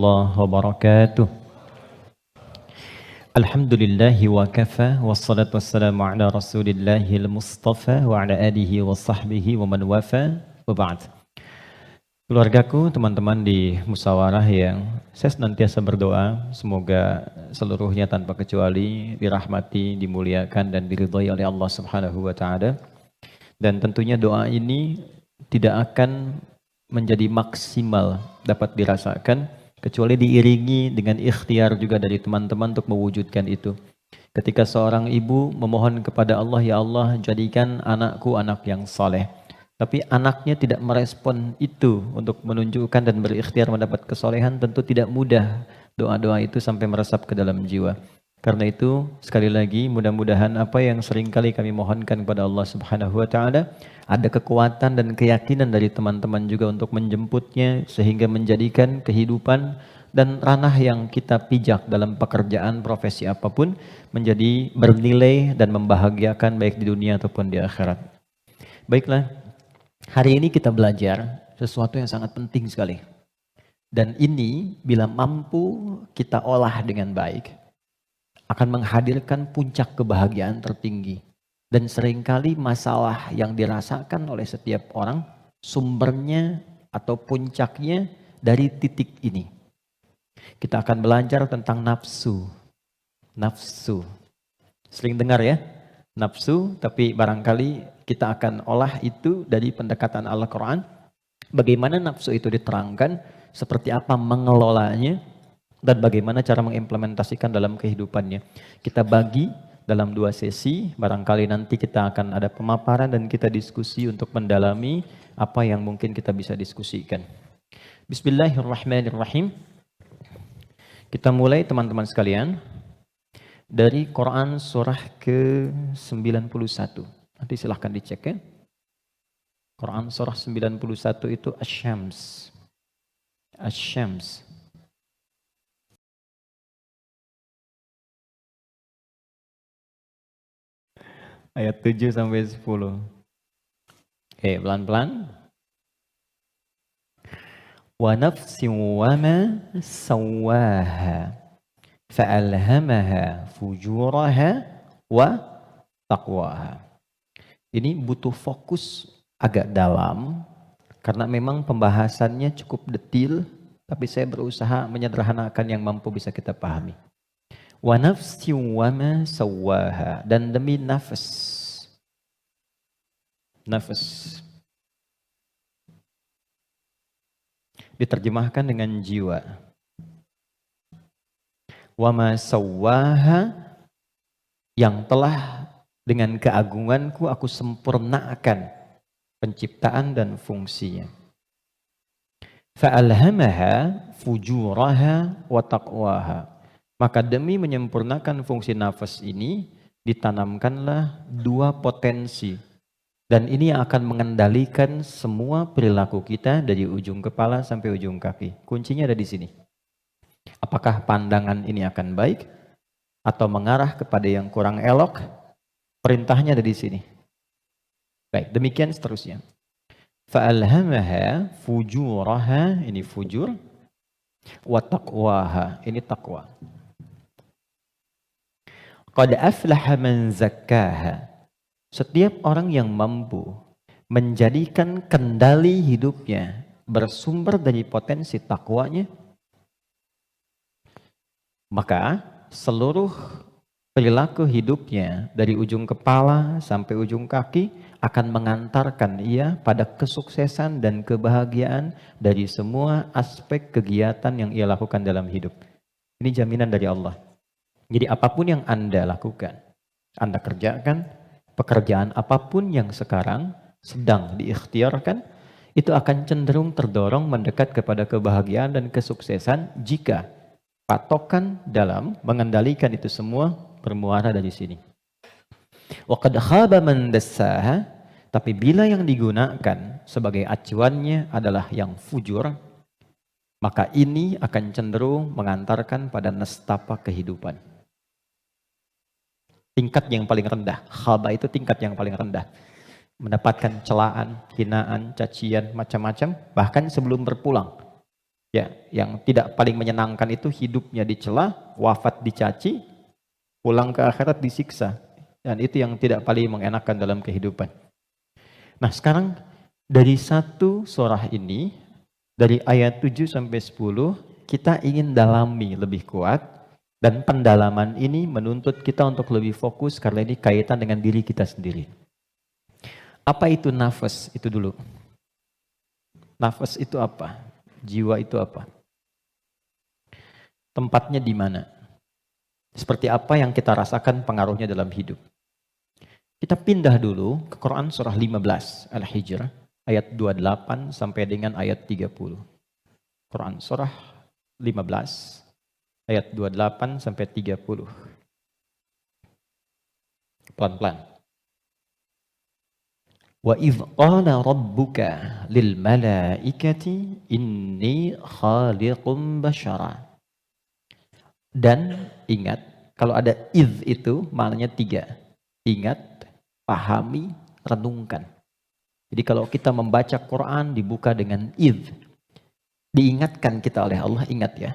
warahmatullahi wabarakatuh. Alhamdulillahi wa kafa, wassalatu wassalamu ala rasulillahil mustafa wa ala alihi wa sahbihi wa man wafa, wa ba'd. Keluargaku, teman-teman di musyawarah yang saya senantiasa berdoa, semoga seluruhnya tanpa kecuali dirahmati, dimuliakan dan diridhai oleh Allah Subhanahu wa taala. Dan tentunya doa ini tidak akan menjadi maksimal dapat dirasakan kecuali diiringi dengan ikhtiar juga dari teman-teman untuk mewujudkan itu. Ketika seorang ibu memohon kepada Allah, ya Allah jadikan anakku anak yang saleh, tapi anaknya tidak merespon itu untuk menunjukkan dan berikhtiar mendapat kesolehan, tentu tidak mudah doa-doa itu sampai meresap ke dalam jiwa. Karena itu sekali lagi mudah-mudahan apa yang seringkali kami mohonkan kepada Allah Subhanahu wa taala ada kekuatan dan keyakinan dari teman-teman juga untuk menjemputnya sehingga menjadikan kehidupan dan ranah yang kita pijak dalam pekerjaan profesi apapun menjadi bernilai dan membahagiakan baik di dunia ataupun di akhirat. Baiklah, hari ini kita belajar sesuatu yang sangat penting sekali. Dan ini bila mampu kita olah dengan baik akan menghadirkan puncak kebahagiaan tertinggi. Dan seringkali masalah yang dirasakan oleh setiap orang sumbernya atau puncaknya dari titik ini. Kita akan belajar tentang nafsu. Nafsu. Sering dengar ya? Nafsu, tapi barangkali kita akan olah itu dari pendekatan Al-Quran. Bagaimana nafsu itu diterangkan, seperti apa mengelolanya, dan bagaimana cara mengimplementasikan dalam kehidupannya. Kita bagi dalam 2 sesi, barangkali nanti kita akan ada pemaparan dan kita diskusi untuk mendalami apa yang mungkin kita bisa diskusikan. Bismillahirrahmanirrahim. Kita mulai teman-teman sekalian dari Quran surah ke-91. Nanti silahkan dicek ya. Quran surah 91 itu Asy-Syams. Asy-Syams. Ayat 7 sampai 10. Oke, pelan-pelan. Wa nafsin wa ma sawwaha fa'alhamaha fujuraha wa taqwaha. Ini butuh fokus agak dalam karena memang pembahasannya cukup detil, tapi saya berusaha menyederhanakan yang mampu bisa kita pahami. Wa nafsin wa ma sawwaha, dan demi nafas. Nafas diterjemahkan dengan jiwa. Wa ma sawwaha, yang telah dengan keagunganku aku sempurnakan penciptaan dan fungsinya. Fa'alhamaha fujuraha wa taqwaha. Maka demi menyempurnakan fungsi nafas ini, ditanamkanlah 2 potensi. Dan ini yang akan mengendalikan semua perilaku kita dari ujung kepala sampai ujung kaki. Kuncinya ada di sini. Apakah pandangan ini akan baik atau mengarah kepada yang kurang elok? Perintahnya ada di sini. Baik, demikian seterusnya. Fa'alhamaha fujuraha, ini fujur, wa taqwaha, ini taqwa. Qad aflaha man zakkaha. Setiap orang yang mampu menjadikan kendali hidupnya bersumber dari potensi takwanya, maka seluruh perilaku hidupnya dari ujung kepala sampai ujung kaki akan mengantarkan ia pada kesuksesan dan kebahagiaan dari semua aspek kegiatan yang ia lakukan dalam hidup. Ini jaminan dari Allah. Jadi apapun yang Anda lakukan, Anda kerjakan, pekerjaan apapun yang sekarang sedang diikhtiarkan, itu akan cenderung terdorong mendekat kepada kebahagiaan dan kesuksesan jika patokan dalam mengendalikan itu semua bermuara dari sini. Wa qad khaba man dassaha, tapi bila yang digunakan sebagai acuannya adalah yang fujur, maka ini akan cenderung mengantarkan pada nestapa kehidupan. Tingkat yang paling rendah, khaba itu tingkat yang paling rendah. Mendapatkan celaan, hinaan, cacian, macam-macam, bahkan sebelum berpulang. Ya, yang tidak paling menyenangkan itu hidupnya dicela, wafat dicaci, pulang ke akhirat disiksa. Dan itu yang tidak paling mengenakan dalam kehidupan. Nah, sekarang dari satu surah ini, dari ayat 7 sampai 10, kita ingin dalami lebih kuat, dan pendalaman ini menuntut kita untuk lebih fokus karena ini kaitan dengan diri kita sendiri. Apa itu nafas? Itu dulu. Nafas itu apa? Jiwa itu apa? Tempatnya di mana? Seperti apa yang kita rasakan pengaruhnya dalam hidup? Kita pindah dulu ke Quran surah 15 Al-Hijr ayat 28 sampai dengan ayat 30. Quran surah 15 ayat 28 sampai 30. Pelan-pelan. Wa idh qala rabbuka lil malaikati inni khaliqum basyara. Dan ingat, kalau ada idh itu maknanya 3. Ingat, pahami, renungkan. Jadi kalau kita membaca Quran dibuka dengan idh, diingatkan kita oleh Allah, ingat ya.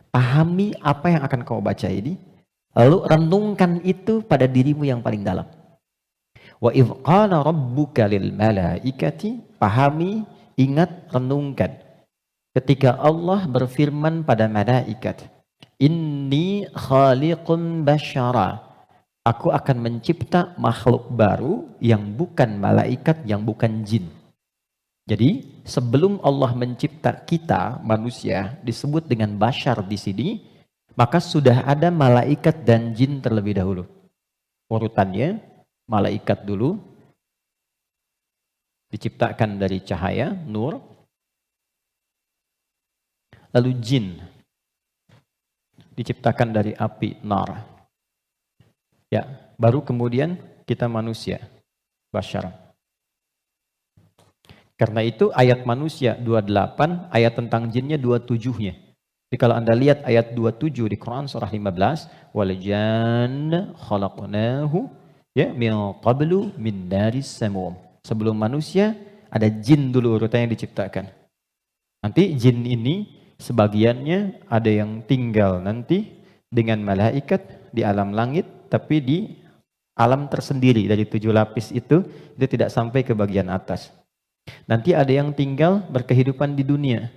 Pahami apa yang akan kau baca ini, lalu renungkan itu pada dirimu yang paling dalam. Wa idh qala rabbuka lil malaikati, pahami, ingat, renungkan. Ketika Allah berfirman pada malaikat, inni khaliqun basyara, aku akan mencipta makhluk baru yang bukan malaikat, yang bukan jin. Jadi sebelum Allah mencipta kita manusia disebut dengan basyar di sini, maka sudah ada malaikat dan jin terlebih dahulu. Urutannya malaikat dulu diciptakan dari cahaya, nur. Lalu jin diciptakan dari api, nar. Ya, baru kemudian kita manusia, basyar. Karena itu ayat manusia 28, ayat tentang jinnya 27-nya. Jadi kalau Anda lihat ayat 27 di Quran surah 15, wal janna khalaqnahu ya min qablu min naris samum. Sebelum manusia ada jin dulu urutannya diciptakan. Nanti jin ini sebagiannya ada yang tinggal nanti dengan malaikat di alam langit, tapi di alam tersendiri dari 7 lapis itu tidak sampai ke bagian atas. Nanti ada yang tinggal berkehidupan di dunia,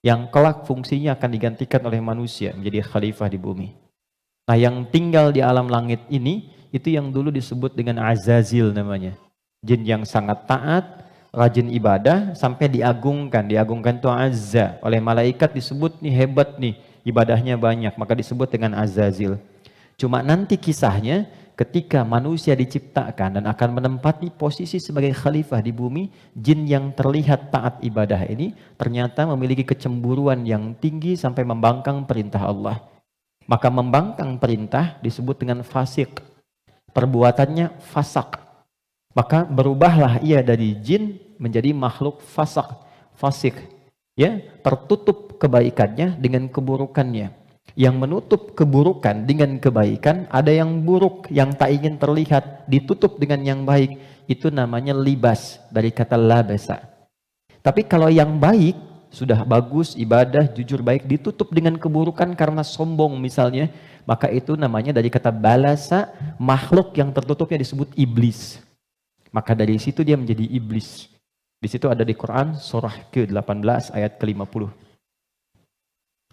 yang kelak fungsinya akan digantikan oleh manusia menjadi khalifah di bumi. Nah, yang tinggal di alam langit ini, itu yang dulu disebut dengan Azazil namanya. Jin yang sangat taat, rajin ibadah, sampai diagungkan. Diagungkan itu Azza. Oleh malaikat disebut nih hebat nih, ibadahnya banyak, maka disebut dengan Azazil. Cuma nanti kisahnya ketika manusia diciptakan dan akan menempati posisi sebagai khalifah di bumi, jin yang terlihat taat ibadah ini ternyata memiliki kecemburuan yang tinggi sampai membangkang perintah Allah. Maka membangkang perintah disebut dengan fasik. Perbuatannya fasak. Maka berubahlah ia dari jin menjadi makhluk fasak, fasik. Ya, tertutup kebaikannya dengan keburukannya. Yang menutup keburukan dengan kebaikan, ada yang buruk yang tak ingin terlihat, ditutup dengan yang baik. Itu namanya libas, dari kata labasa. Tapi kalau yang baik, sudah bagus, ibadah, jujur baik, ditutup dengan keburukan karena sombong misalnya, maka itu namanya dari kata balasa, makhluk yang tertutupnya disebut iblis. Maka dari situ dia menjadi iblis. Di situ ada di Quran surah ke-18 ayat ke-50.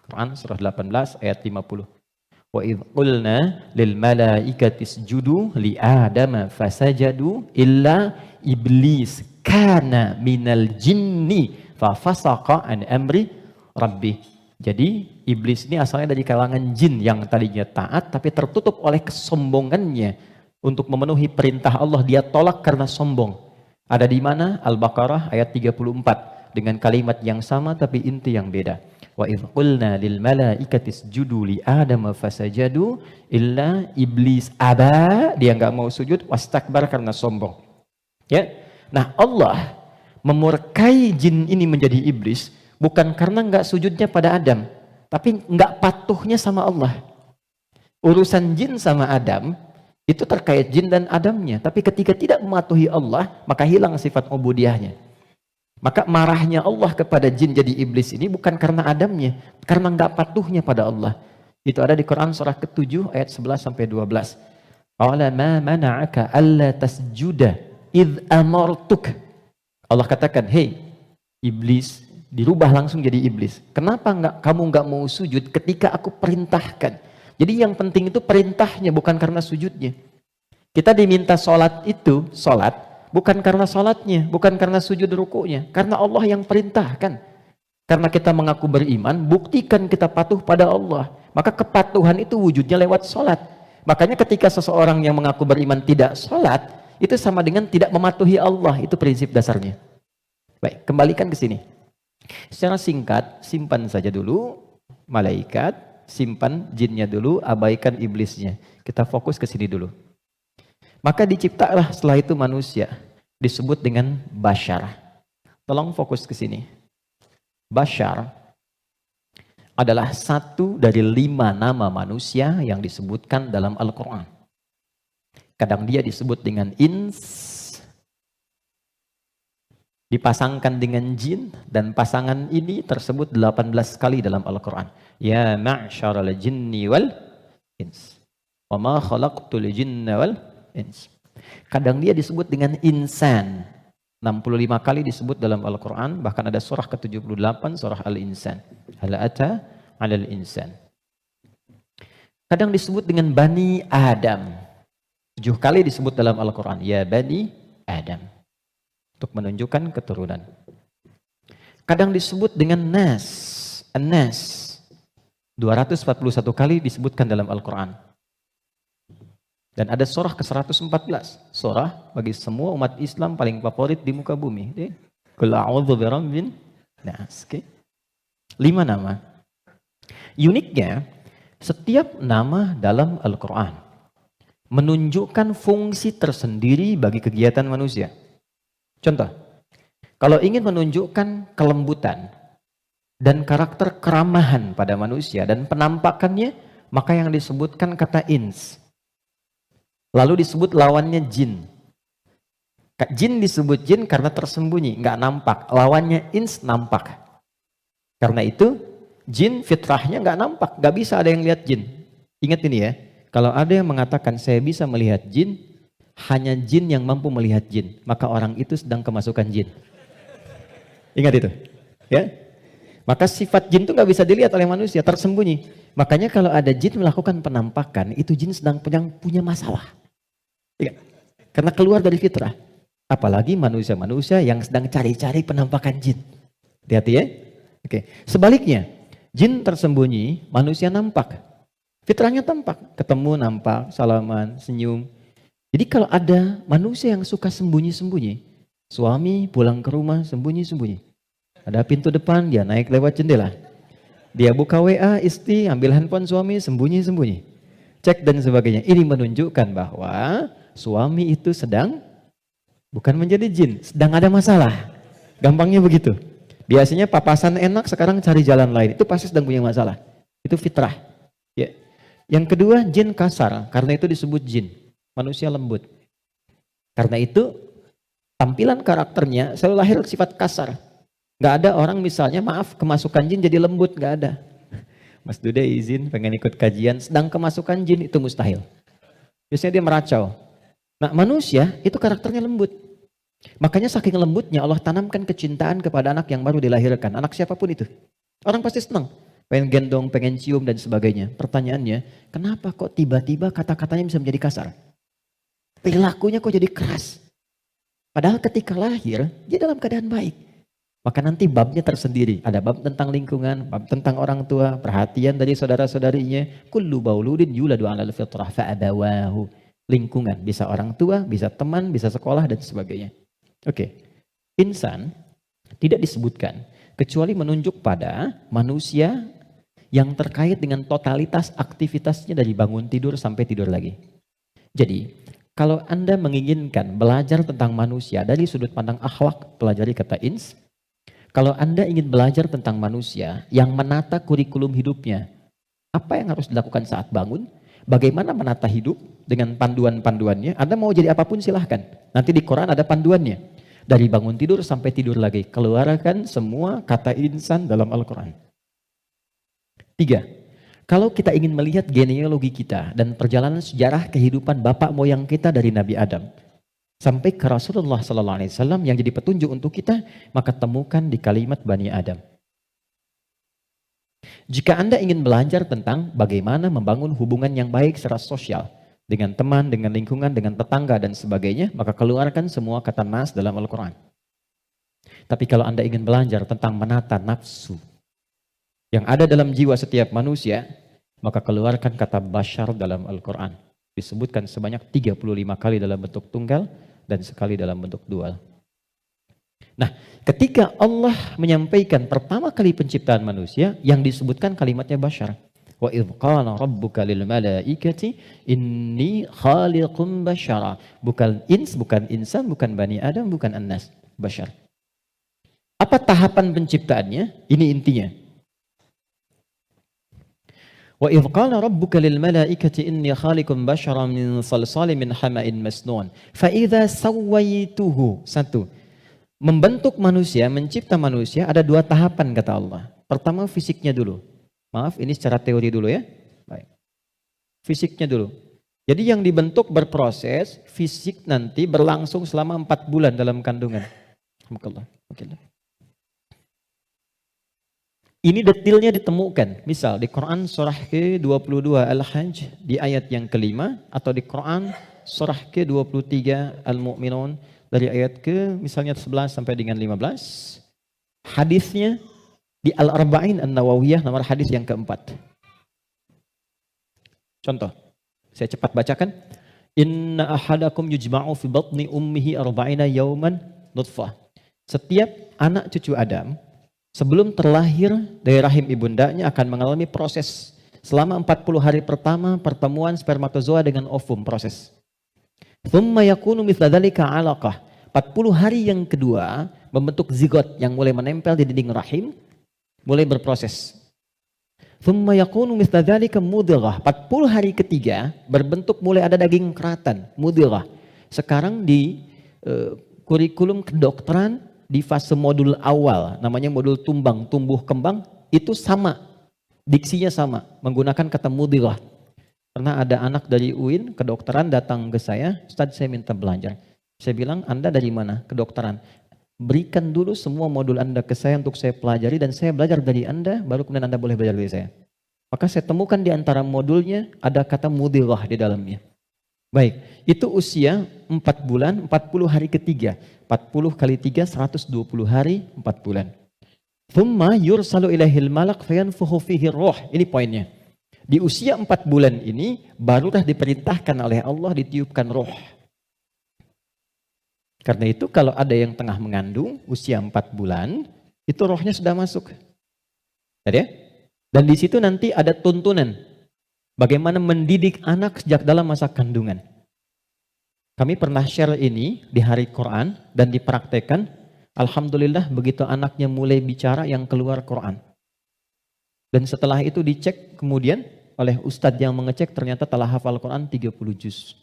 Quran surah 18 ayat 50. Wa idh qulna lil malaikati isjudu li adama fasajadu illa iblis kana minal jinni fa fasaqa an amri rabbi. Jadi iblis ini asalnya dari kalangan jin yang tadinya taat tapi tertutup oleh kesombongannya untuk memenuhi perintah Allah, dia tolak karena sombong. Ada di mana? Al-Baqarah ayat 34 dengan kalimat yang sama tapi inti yang beda. Wa idh qulna lil malaikati isjudu li adama fasajadu illa iblis aba, dia enggak mau sujud, wastakbar karena sombong. Ya. Nah, Allah memurkai jin ini menjadi iblis bukan karena enggak sujudnya pada Adam, tapi enggak patuhnya sama Allah. Urusan jin sama Adam itu terkait jin dan Adamnya, tapi ketika tidak mematuhi Allah, maka hilang sifat ubudiyahnya. Maka marahnya Allah kepada jin jadi iblis ini bukan karena Adamnya, karena nggak patuhnya pada Allah. Itu ada di Quran surah ke-7 ayat 11 sampai 12. Qala ma mana'aka alla tasjuda id amartuk. Allah katakan, "Hei iblis," dirubah langsung jadi iblis. Kenapa kamu nggak mau sujud ketika aku perintahkan? Jadi yang penting itu perintahnya, bukan karena sujudnya. Kita diminta sholat itu, sholat bukan karena sholatnya, bukan karena sujud rukunya, karena Allah yang perintahkan. Karena kita mengaku beriman, buktikan kita patuh pada Allah. Maka kepatuhan itu wujudnya lewat sholat. Makanya ketika seseorang yang mengaku beriman tidak sholat, itu sama dengan tidak mematuhi Allah. Itu prinsip dasarnya. Baik, kembalikan ke sini. Secara singkat, simpan saja dulu malaikat, simpan jinnya dulu, abaikan iblisnya. Kita fokus ke sini dulu. Maka diciptalah setelah itu manusia, disebut dengan Bashar. Tolong fokus ke sini. Bashar adalah satu dari 5 nama manusia yang disebutkan dalam Al-Quran. Kadang dia disebut dengan ins, dipasangkan dengan jin, dan pasangan ini tersebut 18 kali dalam Al-Quran. Ya ma'syaral jinni wal ins, wa ma khalaqtul jinna wal ins. Kadang dia disebut dengan insan, 65 kali disebut dalam Al-Quran, bahkan ada surah ke-78, surah Al-Insan. Hal ata 'alal insan. Kadang disebut dengan Bani Adam, 7 kali disebut dalam Al-Quran, ya Bani Adam, untuk menunjukkan keturunan. Kadang disebut dengan Nas, An-Nas, 241 kali disebutkan dalam Al-Quran. Dan ada surah ke-114, surah bagi semua umat Islam paling favorit di muka bumi. Qul a'udzu birabbin nas. 5 nama. Uniknya, setiap nama dalam Al-Quran menunjukkan fungsi tersendiri bagi kegiatan manusia. Contoh, kalau ingin menunjukkan kelembutan dan karakter keramahan pada manusia dan penampakannya, maka yang disebutkan kata ins. Lalu disebut lawannya jin. Jin disebut jin karena tersembunyi, nggak nampak. Lawannya ins nampak. Karena itu jin fitrahnya nggak nampak, nggak bisa ada yang lihat jin. Ingat ini ya, kalau ada yang mengatakan saya bisa melihat jin, hanya jin yang mampu melihat jin, maka orang itu sedang kemasukan jin. Ingat itu, ya. Maka sifat jin itu nggak bisa dilihat oleh manusia, tersembunyi. Makanya kalau ada jin melakukan penampakan, itu jin sedang punya masalah. Ya, karena keluar dari fitrah. Apalagi manusia-manusia yang sedang cari-cari penampakan jin. Hati-hati ya. Oke. Sebaliknya, jin tersembunyi, manusia nampak. Fitrahnya tampak, ketemu nampak, salaman, senyum. Jadi kalau ada manusia yang suka sembunyi-sembunyi, suami pulang ke rumah sembunyi-sembunyi. Ada pintu depan, dia naik lewat jendela. Dia buka WA istri, ambil handphone suami, sembunyi-sembunyi. Cek dan sebagainya. Ini menunjukkan bahwa suami itu sedang bukan menjadi jin, sedang ada masalah. Gampangnya begitu. Biasanya papasan enak, sekarang cari jalan lain. Itu pasti sedang punya masalah. Itu fitrah. Ya. Yang kedua, jin kasar. Karena itu disebut jin. Manusia lembut. Karena itu tampilan karakternya selalu lahir sifat kasar. Gak ada orang misalnya, maaf, kemasukan jin jadi lembut, gak ada. Mas Dude izin pengen ikut kajian, sedang kemasukan jin, itu mustahil. Biasanya dia meracau. Nah manusia itu karakternya lembut. Makanya saking lembutnya Allah tanamkan kecintaan kepada anak yang baru dilahirkan. Anak siapapun itu. Orang pasti senang. Pengen gendong, pengen cium dan sebagainya. Pertanyaannya, kenapa kok tiba-tiba kata-katanya bisa menjadi kasar? Perilakunya kok jadi keras? Padahal ketika lahir, dia dalam keadaan baik. Maka nanti babnya tersendiri. Ada bab tentang lingkungan, bab tentang orang tua, perhatian dari saudara-saudarinya. Kullu bauludin yuladu 'alal fitrah fa'abawahu. Lingkungan, bisa orang tua, bisa teman, bisa sekolah dan sebagainya. Oke. Insan tidak disebutkan kecuali menunjuk pada manusia yang terkait dengan totalitas aktivitasnya dari bangun tidur sampai tidur lagi. Jadi, kalau Anda menginginkan belajar tentang manusia dari sudut pandang akhlak, pelajari kata ins. Kalau Anda ingin belajar tentang manusia yang menata kurikulum hidupnya, apa yang harus dilakukan saat bangun, bagaimana menata hidup dengan panduan-panduannya, Anda mau jadi apapun silahkan. Nanti di Quran ada panduannya. Dari bangun tidur sampai tidur lagi. Keluarkan semua kata insan dalam Al-Quran. 3. Kalau kita ingin melihat genealogi kita dan perjalanan sejarah kehidupan bapak moyang kita dari Nabi Adam sampai ke Rasulullah SAW yang jadi petunjuk untuk kita, maka temukan di kalimat Bani Adam. Jika Anda ingin belajar tentang bagaimana membangun hubungan yang baik secara sosial dengan teman, dengan lingkungan, dengan tetangga dan sebagainya, maka keluarkan semua kata nas dalam Al-Quran. Tapi kalau Anda ingin belajar tentang menata nafsu yang ada dalam jiwa setiap manusia, maka keluarkan kata bashar dalam Al-Quran. Disebutkan sebanyak 35 kali dalam bentuk tunggal dan sekali dalam bentuk dual. Nah, ketika Allah menyampaikan pertama kali penciptaan manusia, yang disebutkan kalimatnya bashar. Wa idh qala rabbuka lil malaikati inni khaliqum bashara. Bukan ins, bukan insan, bukan bani Adam, bukan annas, bashar. Apa tahapan penciptaannya? Ini intinya. Wa idh qala rabbuka lil malaikati inni khaliqum basharan min salsalin min hama'in masnun fa idza sawaituhu. Satu, membentuk manusia, mencipta manusia ada dua tahapan kata Allah. Pertama fisiknya dulu. Maaf, ini secara teori dulu ya. Baik. Fisiknya dulu. Jadi yang dibentuk berproses, fisik nanti berlangsung selama 4 bulan dalam kandungan. Ini detailnya ditemukan. Misal di Quran surah ke-22 Al-Hajj di ayat yang kelima, atau di Quran surah ke-23 Al-Mu'minun dari ayat ke misalnya 11 sampai dengan 15. Hadisnya di Al-Arba'in An-Nawawiyah nomor hadis yang keempat. Contoh, saya cepat bacakan. Inna ahadakum yujma'u fi batni ummihi arba'ina yawman nutfah. Setiap anak cucu Adam sebelum terlahir dari rahim ibundanya akan mengalami proses selama 40 hari pertama pertemuan spermatozoa dengan ovum, proses. Thumma yakunu mithla dzalika 'alaqah. 40 hari yang kedua membentuk zigot yang mulai menempel di dinding rahim, mulai berproses. Thumma yakunu mithla dzalika mudghah. 40 hari ketiga berbentuk mulai ada daging keratan, mudghah. Sekarang di kurikulum kedokteran di fase modul awal, namanya modul tumbang, tumbuh kembang, itu sama, diksinya sama, menggunakan kata mudghah. Pernah ada anak dari UIN kedokteran datang ke saya, Ustaz saya minta belajar. Saya bilang, Anda dari mana? Kedokteran. Berikan dulu semua modul Anda ke saya untuk saya pelajari dan saya belajar dari Anda, baru kemudian Anda boleh belajar dari saya. Maka saya temukan di antara modulnya ada kata mudghah di dalamnya. Baik, itu usia 4 bulan, 40 hari ketiga. 40 kali 3, 120 hari, 4 bulan. Thumma yursalu ilaihil malak fayanfukhu fihi roh. Ini poinnya. Di usia 4 bulan ini, barulah diperintahkan oleh Allah ditiupkan roh. Karena itu kalau ada yang tengah mengandung, usia 4 bulan, itu rohnya sudah masuk. Ya? Dan di situ nanti ada tuntunan. Bagaimana mendidik anak sejak dalam masa kandungan. Kami pernah share ini di hari Quran dan dipraktekkan. Alhamdulillah begitu anaknya mulai bicara yang keluar Quran. Dan setelah itu dicek kemudian oleh ustadz yang mengecek ternyata telah hafal Quran 30 juz.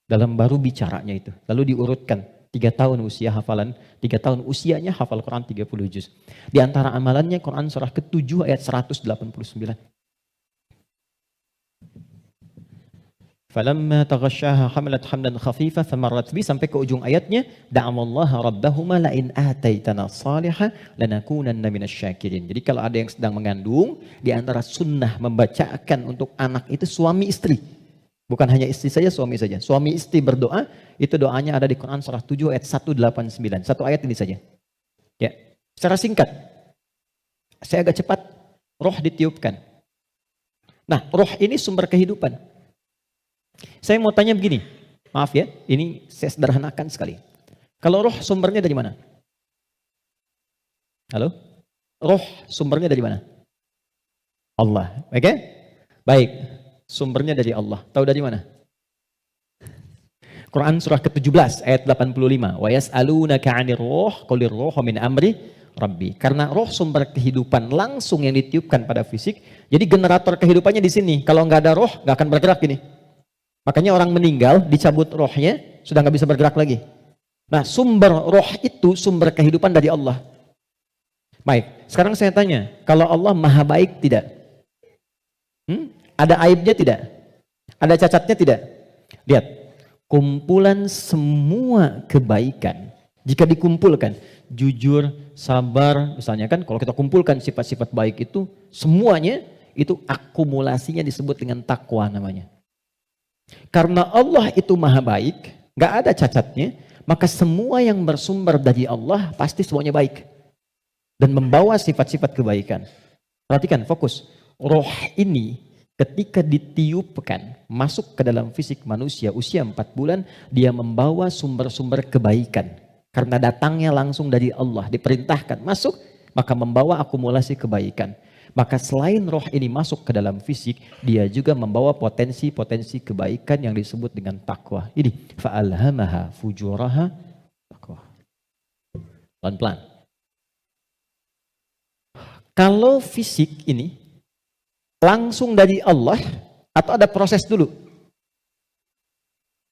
Dalam baru bicaranya itu. Lalu diurutkan 3 tahun usia hafalan, 3 tahun usianya hafal Quran 30 juz. Di antara amalannya Quran surah ke-7 ayat 189. Falamma taghasyaha hamalat hamlan khafifa famarrat bi, sampai ke ujung ayatnya, da'amallaha rabbahuma la in ataitana salihah lanakunanna minasyakirin. Jadi kalau ada yang sedang mengandung, di antara sunnah membacakan untuk anak itu suami istri. Bukan hanya istri saja, suami saja. Suami istri berdoa, itu doanya ada di Quran surah 7 ayat 189. Satu ayat ini saja. Ya, secara singkat. Saya agak cepat, roh ditiupkan. Nah, roh ini sumber kehidupan. Saya mau tanya begini, maaf ya, ini saya sederhanakan sekali. Kalau roh sumbernya dari mana? Halo? Roh sumbernya dari mana? Allah, oke? Baik, sumbernya dari Allah. Tahu dari mana? Quran surah ke-17 ayat 85. Wa yas'alunaka 'anir ruh qulir ruhu min amri rabbi. Karena roh sumber kehidupan langsung yang ditiupkan pada fisik. Jadi generator kehidupannya di sini. Kalau nggak ada roh, nggak akan bergerak gini. Makanya orang meninggal, dicabut rohnya, sudah nggak bisa bergerak lagi. Nah, sumber roh itu sumber kehidupan dari Allah. Baik, sekarang saya tanya, kalau Allah maha baik tidak? Ada aibnya tidak? Ada cacatnya tidak? Lihat, kumpulan semua kebaikan, jika dikumpulkan, jujur, sabar, misalnya kan kalau kita kumpulkan sifat-sifat baik itu, semuanya itu akumulasinya disebut dengan takwa namanya. Karena Allah itu maha baik, gak ada cacatnya, maka semua yang bersumber dari Allah pasti semuanya baik. Dan membawa sifat-sifat kebaikan. Perhatikan, fokus. Roh ini ketika ditiupkan, masuk ke dalam fisik manusia usia 4 bulan, dia membawa sumber-sumber kebaikan. Karena datangnya langsung dari Allah, diperintahkan masuk, maka membawa akumulasi kebaikan. Maka selain roh ini masuk ke dalam fisik, dia juga membawa potensi-potensi kebaikan yang disebut dengan takwa. Ini fa'alhamaha fujuraha takwa. Pelan-pelan. Kalau fisik ini langsung dari Allah atau ada proses dulu?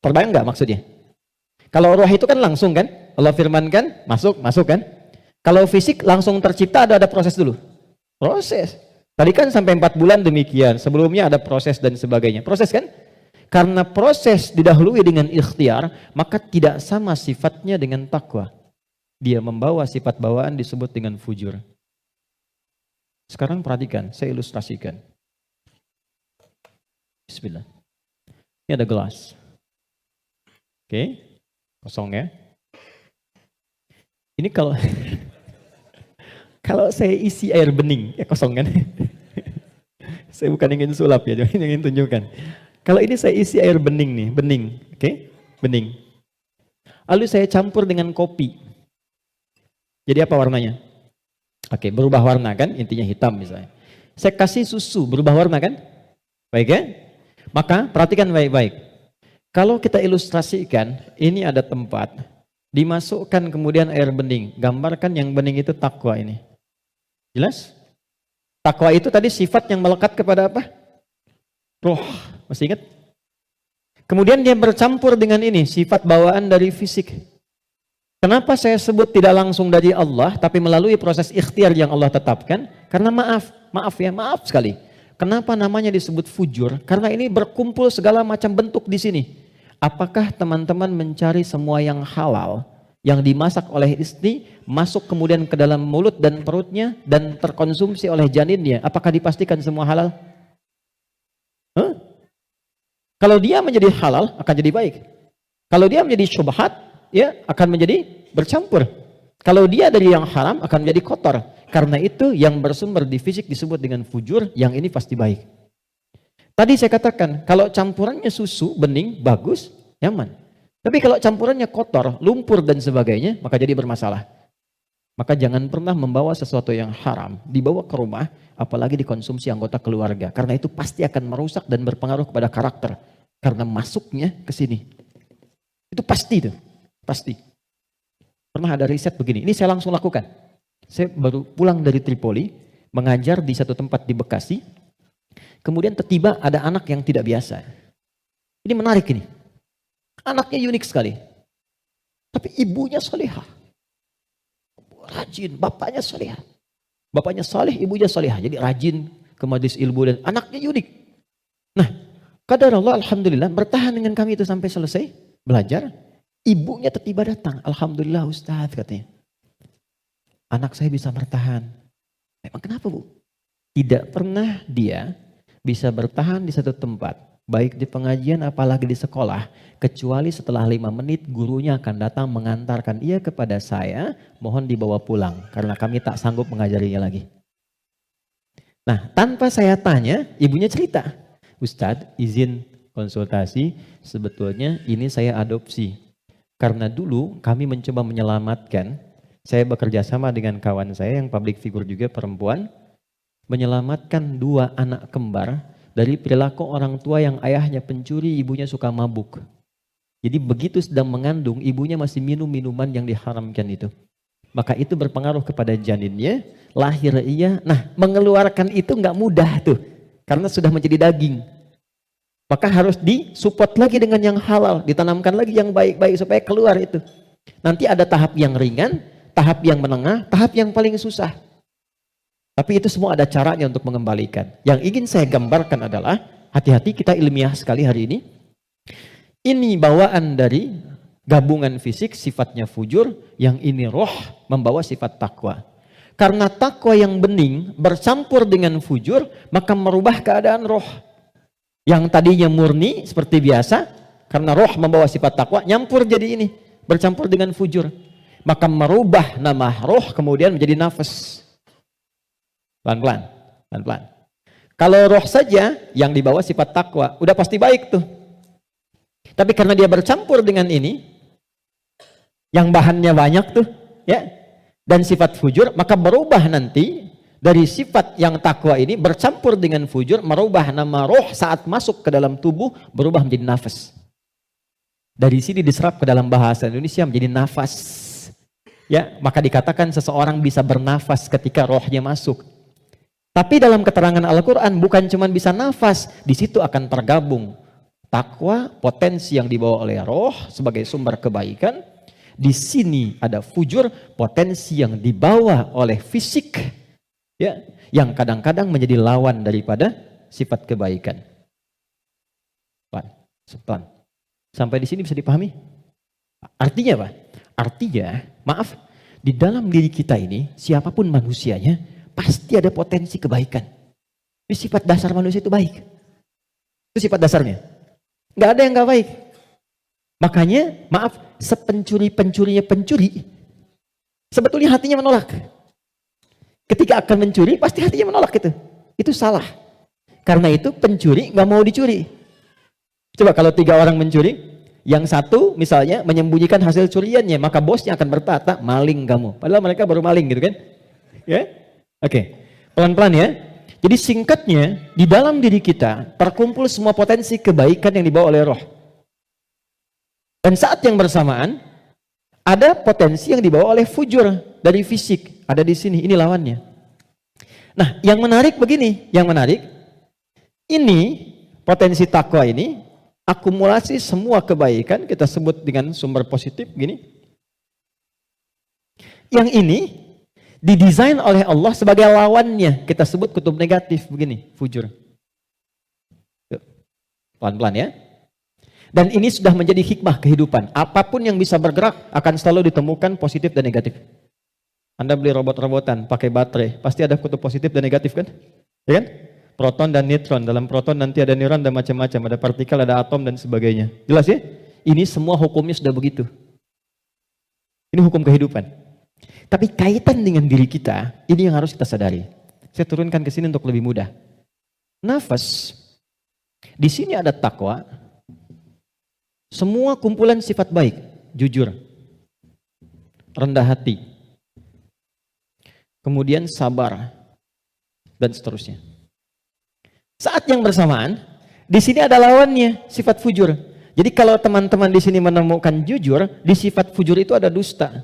Terbayang nggak maksudnya? Kalau roh itu kan langsung kan? Allah firmankan, masuk kan? Kalau fisik langsung tercipta ada proses dulu? Proses. Tadi kan sampai 4 bulan demikian. Sebelumnya ada proses dan sebagainya. Proses kan? Karena proses didahului dengan ikhtiar, maka tidak sama sifatnya dengan takwa. Dia membawa sifat bawaan disebut dengan fujur. Sekarang perhatikan, saya ilustrasikan. Bismillah. Ini ada gelas. Oke, kosong ya. Ini kalau kalau saya isi air bening, ya kosong kan? Saya bukan ingin sulap ya, cuma ingin tunjukkan. Kalau ini saya isi air bening nih, bening, oke? Bening. Lalu saya campur dengan kopi. Jadi apa warnanya? Oke, berubah warna kan? Intinya hitam misalnya. Saya kasih susu, berubah warna kan? Baik ya? Maka perhatikan baik-baik. Kalau kita ilustrasikan, ini ada tempat, dimasukkan kemudian air bening. Gambarkan yang bening itu takwa ini. Jelas? Takwa itu tadi sifat yang melekat kepada apa? Roh. Masih ingat? Kemudian dia bercampur dengan ini, sifat bawaan dari fisik. Kenapa saya sebut tidak langsung dari Allah, tapi melalui proses ikhtiar yang Allah tetapkan? Karena maaf sekali. Kenapa namanya disebut fujur? Karena ini berkumpul segala macam bentuk di sini. Apakah teman-teman mencari semua yang halal, yang dimasak oleh istri, masuk kemudian ke dalam mulut dan perutnya, dan terkonsumsi oleh janinnya? Apakah dipastikan semua halal? Kalau dia menjadi halal, akan jadi baik. Kalau dia menjadi syubhat, ya akan menjadi bercampur. Kalau dia dari yang haram akan menjadi kotor. Karena itu yang bersumber di fisik disebut dengan fujur, yang ini pasti baik. Tadi saya katakan, kalau campurannya susu, bening, bagus, nyaman. Tapi kalau campurannya kotor, lumpur dan sebagainya, maka jadi bermasalah. Maka jangan pernah membawa sesuatu yang haram, dibawa ke rumah, apalagi dikonsumsi anggota keluarga. Karena itu pasti akan merusak dan berpengaruh kepada karakter. Karena masuknya ke sini. Itu pasti itu. Pasti. Pernah ada riset begini, ini saya langsung lakukan. Saya baru pulang dari Tripoli, mengajar di satu tempat di Bekasi, kemudian tiba-tiba ada anak yang tidak biasa. Ini menarik ini. Anaknya unik sekali. Tapi ibunya salihah. Rajin, bapaknya salihah. Bapaknya saleh, ibunya salihah. Jadi rajin ke majelis ilmu dan anaknya unik. Nah, qadar Allah alhamdulillah bertahan dengan kami itu sampai selesai belajar. Ibunya tiba-tiba datang, alhamdulillah Ustaz katanya. Anak saya bisa bertahan. Emang kenapa Bu? Tidak pernah dia bisa bertahan di satu tempat, baik di pengajian apalagi di sekolah, kecuali setelah 5 menit gurunya akan datang mengantarkan ia kepada saya, mohon dibawa pulang karena kami tak sanggup mengajarinya lagi. Nah, tanpa saya tanya, ibunya cerita, Ustaz izin konsultasi, sebetulnya ini saya adopsi. Karena dulu kami mencoba menyelamatkan, saya bekerja sama dengan kawan saya yang public figure juga perempuan, menyelamatkan 2 anak kembar dari perilaku orang tua yang ayahnya pencuri, ibunya suka mabuk. Jadi begitu sedang mengandung, ibunya masih minum minuman yang diharamkan itu. Maka itu berpengaruh kepada janinnya, lahir ia. Nah, mengeluarkan itu nggak mudah tuh, karena sudah menjadi daging. Maka harus disupport lagi dengan yang halal, ditanamkan lagi yang baik-baik supaya keluar itu. Nanti ada tahap yang ringan, tahap yang menengah, tahap yang paling susah. Tapi itu semua ada caranya untuk mengembalikan. Yang ingin saya gambarkan adalah, hati-hati kita ilmiah sekali hari ini. Ini bawaan dari gabungan fisik sifatnya fujur, yang ini roh membawa sifat takwa. Karena takwa yang bening bercampur dengan fujur, maka merubah keadaan roh. Yang tadinya murni seperti biasa, karena roh membawa sifat takwa, nyampur jadi ini, bercampur dengan fujur. Maka merubah nama roh kemudian menjadi nafas. Pelan-pelan, pelan-pelan. Kalau roh saja yang dibawa sifat takwa, udah pasti baik tuh. Tapi karena dia bercampur dengan ini, yang bahannya banyak tuh, ya, dan sifat fujur, maka berubah nanti dari sifat yang takwa ini bercampur dengan fujur, merubah nama roh saat masuk ke dalam tubuh, berubah menjadi nafas. Dari sini diserap ke dalam bahasa Indonesia menjadi nafas. Ya, maka dikatakan seseorang bisa bernafas ketika rohnya masuk. Tapi dalam keterangan Al-Quran bukan cuma bisa nafas, di situ akan tergabung takwa, potensi yang dibawa oleh roh sebagai sumber kebaikan. Di sini ada fujur, potensi yang dibawa oleh fisik, ya, yang kadang-kadang menjadi lawan daripada sifat kebaikan. Pelan. Sampai di sini bisa dipahami? Artinya apa? Artinya, maaf, di dalam diri kita ini, siapapun manusianya, pasti ada potensi kebaikan. Ini sifat dasar manusia itu baik. Itu sifat dasarnya. Nggak ada yang nggak baik. Makanya, maaf, sepencuri-pencurinya pencuri, sebetulnya hatinya menolak. Ketika akan mencuri, pasti hatinya menolak itu. Itu salah. Karena itu pencuri nggak mau dicuri. Coba kalau 3 orang mencuri, yang satu misalnya menyembunyikan hasil curiannya, maka bosnya akan berkata, maling kamu. Padahal mereka baru maling gitu kan. Ya? Oke, pelan-pelan ya. Jadi singkatnya, di dalam diri kita terkumpul semua potensi kebaikan yang dibawa oleh roh. Dan saat yang bersamaan, ada potensi yang dibawa oleh fujur dari fisik. Ada di sini, ini lawannya. Nah, yang menarik begini, yang menarik, ini potensi takwa ini, akumulasi semua kebaikan, kita sebut dengan sumber positif, gini. Yang ini, didesain oleh Allah sebagai lawannya, kita sebut kutub negatif, begini, fujur. Pelan-pelan ya. Dan ini sudah menjadi hikmah kehidupan. Apapun yang bisa bergerak akan selalu ditemukan positif dan negatif. Anda beli robot-robotan pakai baterai, pasti ada kutub positif dan negatif kan? Ya kan? Proton dan neutron. Dalam proton nanti ada neuron dan macam-macam, ada partikel, ada atom dan sebagainya. Jelas ya? Ini semua hukumnya sudah begitu. Ini hukum kehidupan. Tapi kaitan dengan diri kita, ini yang harus kita sadari. Saya turunkan ke sini untuk lebih mudah. Nafas. Di sini ada takwa. Semua kumpulan sifat baik, jujur, rendah hati, kemudian sabar, dan seterusnya. Saat yang bersamaan, di sini ada lawannya, sifat fujur. Jadi kalau teman-teman di sini menemukan jujur, di sifat fujur itu ada dusta.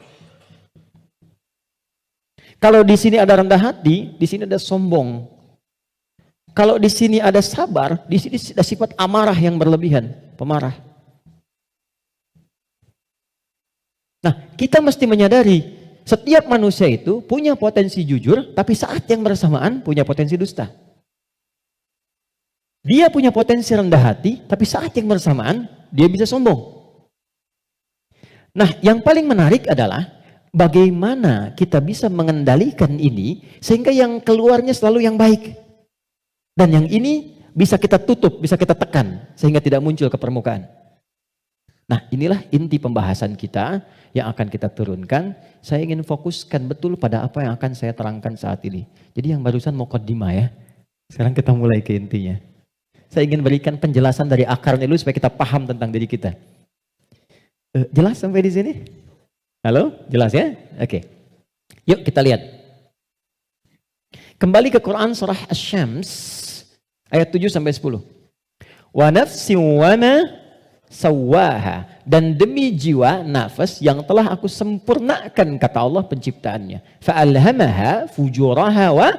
Kalau di sini ada rendah hati, di sini ada sombong. Kalau di sini ada sabar, di sini ada sifat amarah yang berlebihan, pemarah. Nah, kita mesti menyadari setiap manusia itu punya potensi jujur, tapi saat yang bersamaan punya potensi dusta. Dia punya potensi rendah hati, tapi saat yang bersamaan dia bisa sombong. Nah, yang paling menarik adalah bagaimana kita bisa mengendalikan ini sehingga yang keluarnya selalu yang baik. Dan yang ini bisa kita tutup, bisa kita tekan sehingga tidak muncul ke permukaan. Nah, inilah inti pembahasan kita yang akan kita turunkan. Saya ingin fokuskan betul pada apa yang akan saya terangkan saat ini. Jadi yang barusan muqaddimah ya. Sekarang kita mulai ke intinya. Saya ingin berikan penjelasan dari akarnya dulu supaya kita paham tentang diri kita. Jelas sampai di sini? Halo? Jelas ya? Oke. Yuk kita lihat. Kembali ke Quran surah Asy-Syams ayat 7 sampai 10. Wa nafsin wa ma sawaha, dan demi jiwa nafas yang telah aku sempurnakan, kata Allah penciptaannya. Fa'alhamaha fujuraha wa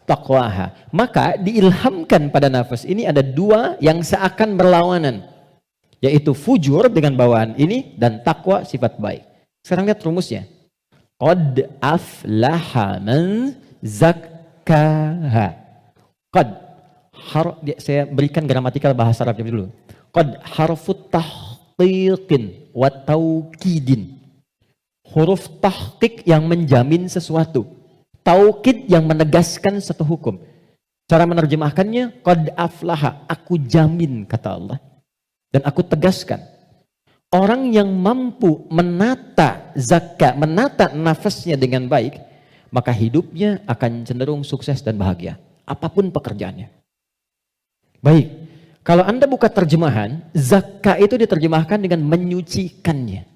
taqwaha, maka diilhamkan pada nafas ini ada 2 yang seakan berlawanan, yaitu fujur dengan bawaan ini dan takwa sifat baik. Sekarang lihat rumusnya. Qad aflaha man zakkaha. Qad. Saya berikan gramatikal bahasa Arabnya dulu. Qad harfut tahqiqin wa taukidin. Huruf tahqiq yang menjamin sesuatu. Taukid yang menegaskan satu hukum. Cara menerjemahkannya, qad aflaha, aku jamin, kata Allah. Dan aku tegaskan. Orang yang mampu menata zakat, menata nafasnya dengan baik, maka hidupnya akan cenderung sukses dan bahagia. Apapun pekerjaannya. Baik, kalau Anda buka terjemahan, zakat itu diterjemahkan dengan menyucikannya.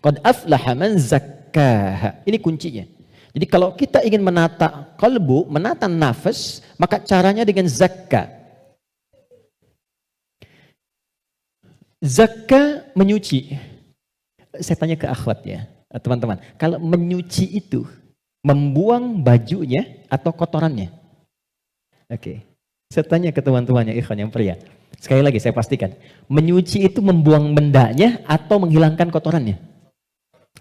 Qad aflaha man zakkaha. Ini kuncinya. Jadi kalau kita ingin menata kalbu, menata nafas, maka caranya dengan zakat. Zakat menyuci. Saya tanya ke akhwat ya, teman-teman. Kalau menyuci itu, membuang bajunya atau kotorannya? Oke. Saya tanya ke teman-temannya, ikhwan yang pria. Sekali lagi saya pastikan. Menyuci itu membuang bendanya atau menghilangkan kotorannya?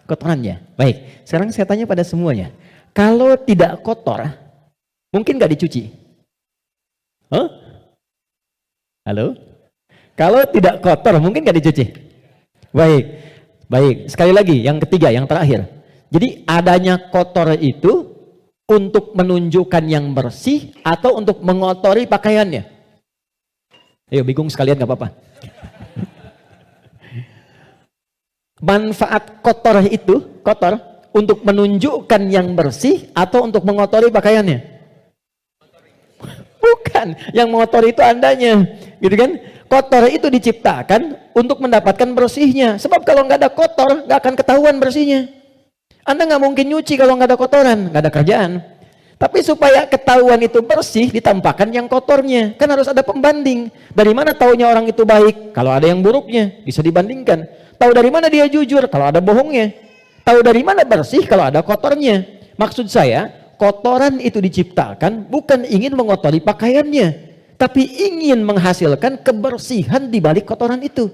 Kotorannya. Baik. Sekarang saya tanya pada semuanya. Kalau tidak kotor, mungkin nggak dicuci? Huh? Halo? Kalau tidak kotor, mungkin nggak dicuci? Baik, baik. Sekali lagi, yang ketiga, yang terakhir. Jadi adanya kotor itu untuk menunjukkan yang bersih atau untuk mengotori pakaiannya? Ayo, bingung sekalian nggak apa-apa. Manfaat kotor itu, kotor, untuk menunjukkan yang bersih atau untuk mengotori pakaiannya? Bukan, yang mengotori itu andanya, gitu kan? Kotor itu diciptakan untuk mendapatkan bersihnya. Sebab kalau nggak ada kotor, nggak akan ketahuan bersihnya. Anda nggak mungkin nyuci kalau nggak ada kotoran, nggak ada kerjaan. Tapi supaya ketahuan itu bersih, ditampakkan yang kotornya. Kan harus ada pembanding. Dari mana taunya orang itu baik? Kalau ada yang buruknya, bisa dibandingkan. Tahu dari mana dia jujur? Kalau ada bohongnya. Tahu dari mana bersih? Kalau ada kotornya. Maksud saya, kotoran itu diciptakan bukan ingin mengotori pakaiannya, tapi ingin menghasilkan kebersihan di balik kotoran itu.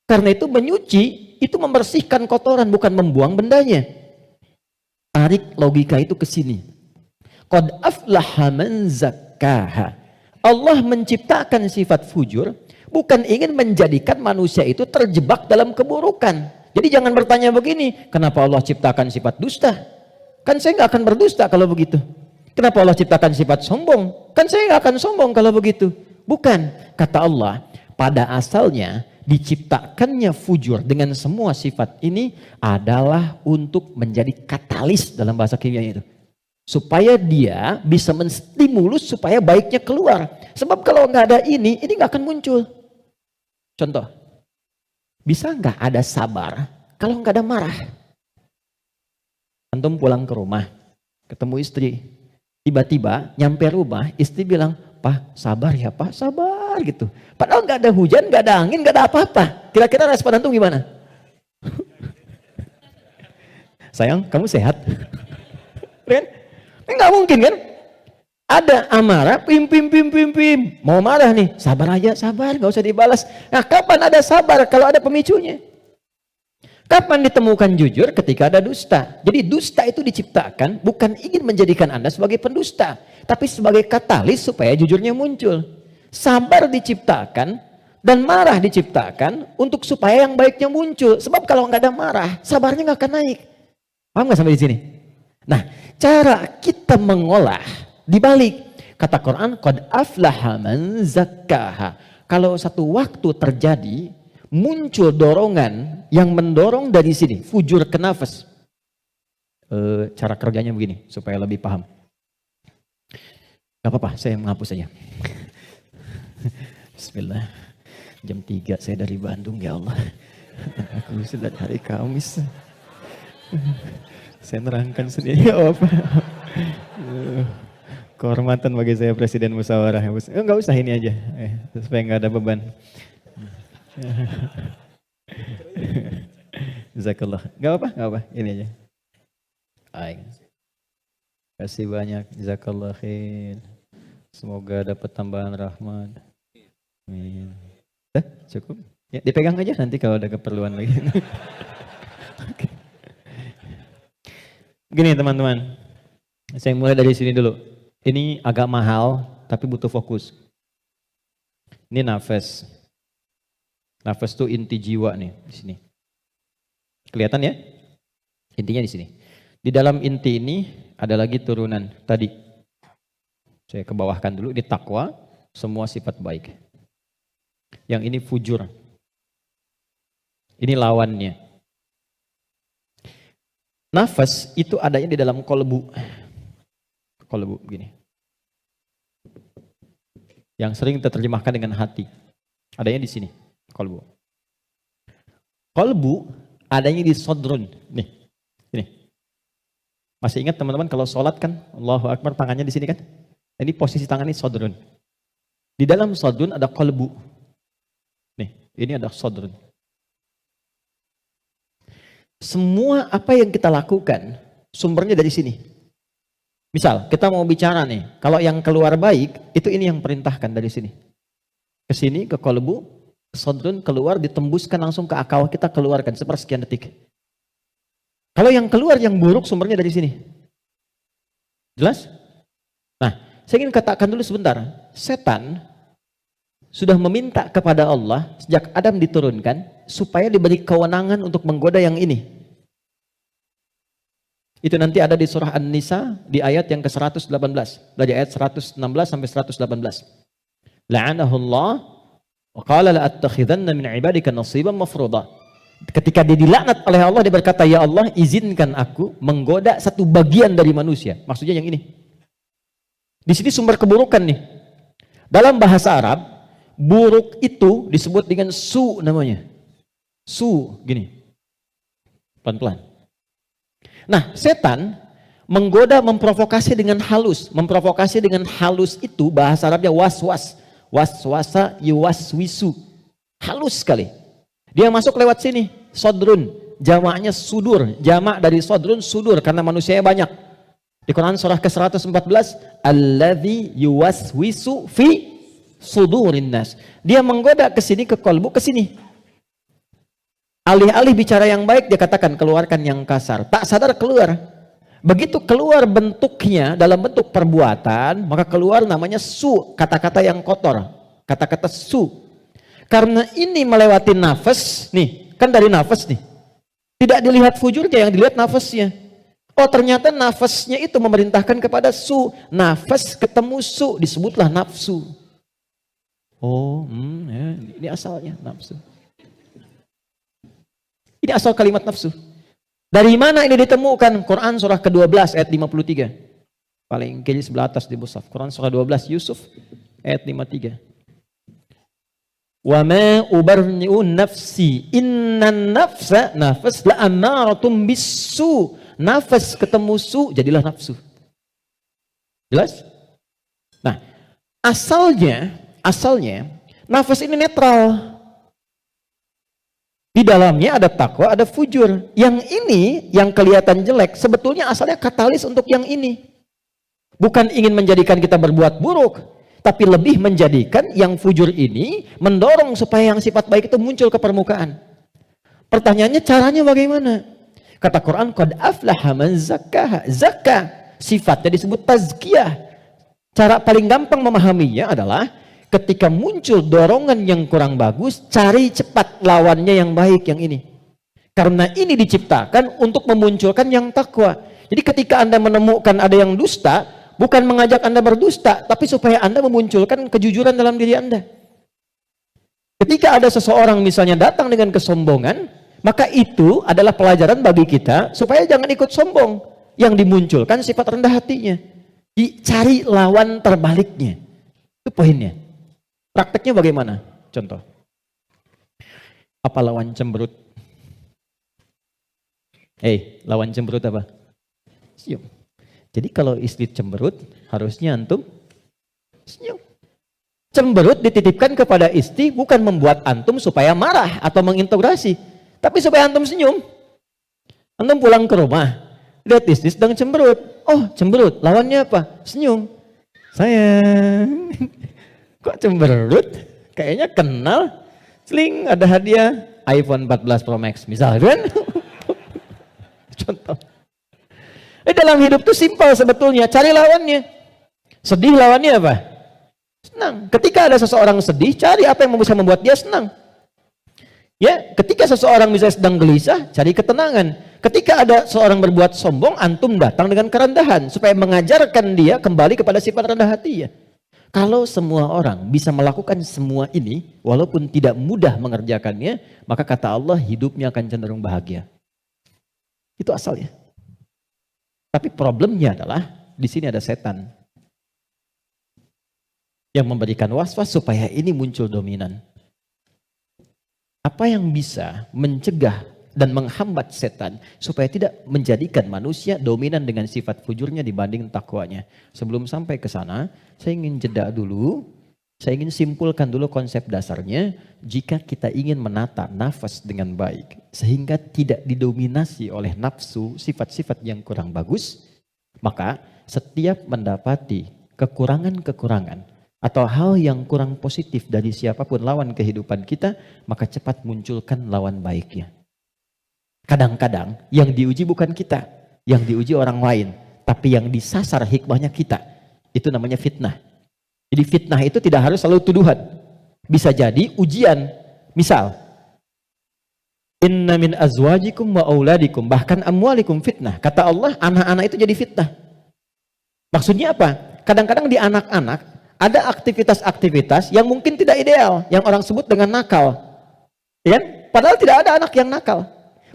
Karena itu menyuci, itu membersihkan kotoran, bukan membuang bendanya. Tarik logika itu ke sini. Qad aflaha man zakkaha. Allah menciptakan sifat fujur, bukan ingin menjadikan manusia itu terjebak dalam keburukan. Jadi jangan bertanya begini, kenapa Allah ciptakan sifat dusta? Kan saya nggak akan berdusta kalau begitu. Kenapa Allah ciptakan sifat sombong? Kan saya nggak akan sombong kalau begitu. Bukan, kata Allah, pada asalnya diciptakannya fujur dengan semua sifat ini adalah untuk menjadi katalis dalam bahasa kimia itu. Supaya dia bisa menstimulus supaya baiknya keluar. Sebab kalau nggak ada ini nggak akan muncul. Contoh, bisa nggak ada sabar kalau nggak ada marah? Antum pulang ke rumah, ketemu istri. Tiba-tiba nyampe rumah, istri bilang, "Pak, sabar ya Pak, sabar," gitu. Padahal nggak ada hujan, nggak ada angin, nggak ada apa-apa. Kira-kira respon antum gimana? Sayang, kamu sehat? Kan? Nggak mungkin kan? Ada amarah, pim. Mau marah nih, sabar aja, sabar, nggak usah dibalas. Nah, kapan ada sabar kalau ada pemicunya? Kapan ditemukan jujur? Ketika ada dusta. Jadi dusta itu diciptakan bukan ingin menjadikan Anda sebagai pendusta, tapi sebagai katalis supaya jujurnya muncul. Sabar diciptakan dan marah diciptakan untuk supaya yang baiknya muncul. Sebab kalau nggak ada marah, sabarnya nggak akan naik. Paham nggak sampai di sini? Nah, cara kita mengolah dibalik kata Quran, qad aflaha man zakkaha. Kalau satu waktu terjadi muncul dorongan yang mendorong dari sini, fujur ke nafas. Cara kerjanya begini supaya lebih paham. Gak apa-apa, saya menghapus saja. Bismillah. Jam 3 saya dari Bandung, ya Allah. Aku sudah hari Kamis. Saya nerangkan sendiri, ya apa? Kehormatan bagi saya Presiden Musyawarah. Enggak usah ini aja, supaya nggak ada beban. Jazakallah. Gak apa, ini aja. Baik. Kasih banyak, jazakallah khair. Semoga dapat tambahan rahmat. Amin. Cukup? Ya, dipegang aja nanti kalau ada keperluan lagi. Gini teman-teman, saya mulai dari sini dulu. Ini agak mahal, tapi butuh fokus. Ini nafas. Nafas itu inti jiwa nih di sini. Kelihatan ya? Intinya di sini. Di dalam inti ini ada lagi turunan tadi. Saya kebawahkan dulu, ini takwa, semua sifat baik. Yang ini fujur. Ini lawannya. Nafas itu adanya di dalam kolbu. Kolbu begini. Yang sering terjemahkan dengan hati. Adanya di sini, kolbu. Kolbu adanya di sodrun. Nih, ini. Masih ingat teman-teman kalau sholat kan, Allahu Akbar tangannya di sini kan? Ini posisi tangan ini sodrun. Di dalam sodrun ada kolbu. Nih, ini ada sodrun. Semua apa yang kita lakukan, sumbernya dari sini. Misal, kita mau bicara nih, kalau yang keluar baik, itu ini yang perintahkan dari sini. Ke sini, ke kolbu, ke sodrun, keluar, ditembuskan langsung ke akal kita, keluarkan, sepersekian detik. Kalau yang keluar, yang buruk, sumbernya dari sini. Jelas? Nah, saya ingin katakan dulu sebentar, setan sudah meminta kepada Allah, sejak Adam diturunkan, supaya diberi kewenangan untuk menggoda yang ini. Itu nanti ada di surah An-Nisa di ayat yang ke-118. Dari ayat 116 sampai 118. La'anahullah wa qala la'attakhidanna min ibadika nasiban mafruḍa. Ketika dia dilaknat oleh Allah, dia berkata, ya Allah, izinkan aku menggoda satu bagian dari manusia. Maksudnya yang ini. Di sini sumber keburukan nih. Dalam bahasa Arab, buruk itu disebut dengan su namanya. Su, gini. Pelan-pelan. Nah, setan menggoda, memprovokasi dengan halus. Memprovokasi dengan halus itu bahasa Arabnya waswas. Waswasa yuwaswisu. Halus sekali. Dia masuk lewat sini. Sodrun. Jamaknya sudur. Jamak dari sodrun sudur. Karena manusianya banyak. Di Quran surah ke-114. Alladzi yuwaswisu fi sudurin nas. Dia menggoda ke sini, ke kolbu, ke sini. Alih-alih bicara yang baik, dia katakan keluarkan yang kasar. Tak sadar keluar. Begitu keluar bentuknya dalam bentuk perbuatan, maka keluar namanya su, kata-kata yang kotor. Kata-kata su. Karena ini melewati nafas, nih, kan dari nafas nih. Tidak dilihat fujurnya, yang dilihat nafasnya. Oh, ternyata nafasnya itu memerintahkan kepada su. Nafas ketemu su, disebutlah nafsu. Oh, ya, ini asalnya nafsu. Ini asal kalimat nafsu. Dari mana ini ditemukan? Quran surah ke-12 ayat 53. Paling kiri sebelah atas di mushaf. Quran surah 12 Yusuf ayat 53. Wa ma ubarni'u nafsi innan nafsa nafas la amaratum bisu. Nafas ketemu su jadilah nafsu. Jelas? Nah, asalnya nafas ini netral. Di dalamnya ada takwa, ada fujur. Yang ini, yang kelihatan jelek, sebetulnya asalnya katalis untuk yang ini. Bukan ingin menjadikan kita berbuat buruk, tapi lebih menjadikan yang fujur ini mendorong supaya yang sifat baik itu muncul ke permukaan. Pertanyaannya caranya bagaimana? Kata Quran, qad aflaha man zakkaha. Zakka, sifatnya disebut tazkiyah. Cara paling gampang memahaminya adalah ketika muncul dorongan yang kurang bagus, cari cepat lawannya yang baik, yang ini. Karena ini diciptakan untuk memunculkan yang takwa. Jadi ketika Anda menemukan ada yang dusta, bukan mengajak Anda berdusta, tapi supaya Anda memunculkan kejujuran dalam diri Anda. Ketika ada seseorang misalnya datang dengan kesombongan, maka itu adalah pelajaran bagi kita supaya jangan ikut sombong. Yang dimunculkan sifat rendah hatinya. Dicari lawan terbaliknya. Itu poinnya. Prakteknya bagaimana? Contoh. Apa lawan cemberut? Lawan cemberut apa? Senyum. Jadi kalau istri cemberut, harusnya antum senyum. Cemberut dititipkan kepada istri bukan membuat antum supaya marah atau mengintegrasi, tapi supaya antum senyum. Antum pulang ke rumah, lihat istri sedang cemberut. Oh, cemberut. Lawannya apa? Senyum. Sayang. Kok cemberut? Kayaknya kenal. Sling, ada hadiah iPhone 14 Pro Max misalnya kan. Contoh. Dalam hidup tuh simpel sebetulnya, cari lawannya. Sedih lawannya apa? Senang. Ketika ada seseorang sedih, cari apa yang bisa membuat dia senang. Ya, ketika seseorang misalnya sedang gelisah, cari ketenangan. Ketika ada seorang berbuat sombong, antum datang dengan kerendahan supaya mengajarkan dia kembali kepada sifat rendah hati ya. Kalau semua orang bisa melakukan semua ini, walaupun tidak mudah mengerjakannya, maka kata Allah hidupnya akan cenderung bahagia. Itu asalnya. Tapi problemnya adalah di sini ada setan yang memberikan was-was supaya ini muncul dominan. Apa yang bisa mencegah dan menghambat setan supaya tidak menjadikan manusia dominan dengan sifat fujurnya dibanding takwanya? Sebelum sampai ke sana, saya ingin jeda dulu. Saya ingin simpulkan dulu konsep dasarnya. Jika kita ingin menata nafas dengan baik sehingga tidak didominasi oleh nafsu sifat-sifat yang kurang bagus, maka setiap mendapati kekurangan-kekurangan atau hal yang kurang positif dari siapapun lawan kehidupan kita, maka cepat munculkan lawan baiknya. Kadang-kadang yang diuji bukan kita, yang diuji orang lain, tapi yang disasar hikmahnya kita. Itu namanya fitnah. Jadi fitnah itu tidak harus selalu tuduhan. Bisa jadi ujian. Misal, inna min azwajikum wa auladikum, bahkan amwalikum fitnah. Kata Allah, anak-anak itu jadi fitnah. Maksudnya apa? Kadang-kadang di anak-anak ada aktivitas-aktivitas yang mungkin tidak ideal, yang orang sebut dengan nakal. Ya? Padahal tidak ada anak yang nakal.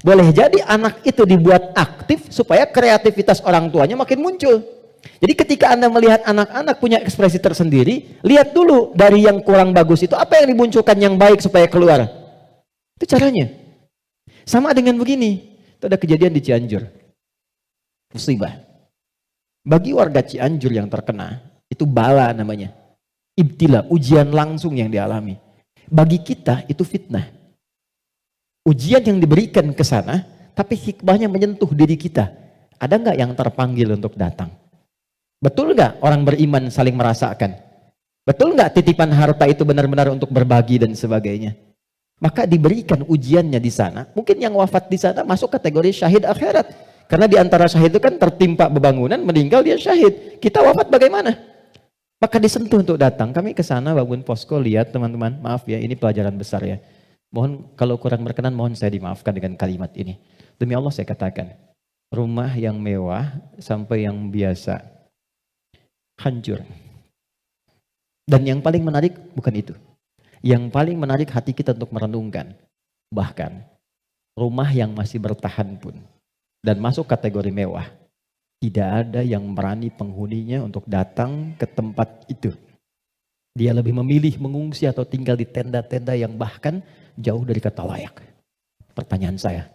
Boleh jadi anak itu dibuat aktif supaya kreativitas orang tuanya makin muncul. Jadi ketika Anda melihat anak-anak punya ekspresi tersendiri, lihat dulu dari yang kurang bagus itu apa yang dimunculkan yang baik supaya keluar. Itu caranya. Sama dengan begini, itu ada kejadian di Cianjur. Musibah. Bagi warga Cianjur yang terkena, itu bala namanya. Ibtila, ujian langsung yang dialami. Bagi kita itu fitnah. Ujian yang diberikan ke sana, tapi hikmahnya menyentuh diri kita. Ada nggak yang terpanggil untuk datang? Betul nggak orang beriman saling merasakan? Betul nggak titipan harta itu benar-benar untuk berbagi dan sebagainya? Maka diberikan ujiannya di sana. Mungkin yang wafat di sana masuk kategori syahid akhirat. Karena di antara syahid itu kan tertimpa bebangunan, meninggal dia syahid. Kita wafat bagaimana? Maka disentuh untuk datang. Kami ke sana bangun posko, lihat teman-teman, maaf ya, ini pelajaran besar ya. Mohon kalau kurang berkenan, mohon saya dimaafkan dengan kalimat ini. Demi Allah saya katakan, rumah yang mewah sampai yang biasa hancur. Dan yang paling menarik bukan itu. Yang paling menarik hati kita untuk merenungkan. Bahkan rumah yang masih bertahan pun dan masuk kategori mewah, tidak ada yang berani penghuninya untuk datang ke tempat itu. Dia lebih memilih mengungsi atau tinggal di tenda-tenda yang bahkan jauh dari kata layak. Pertanyaan saya,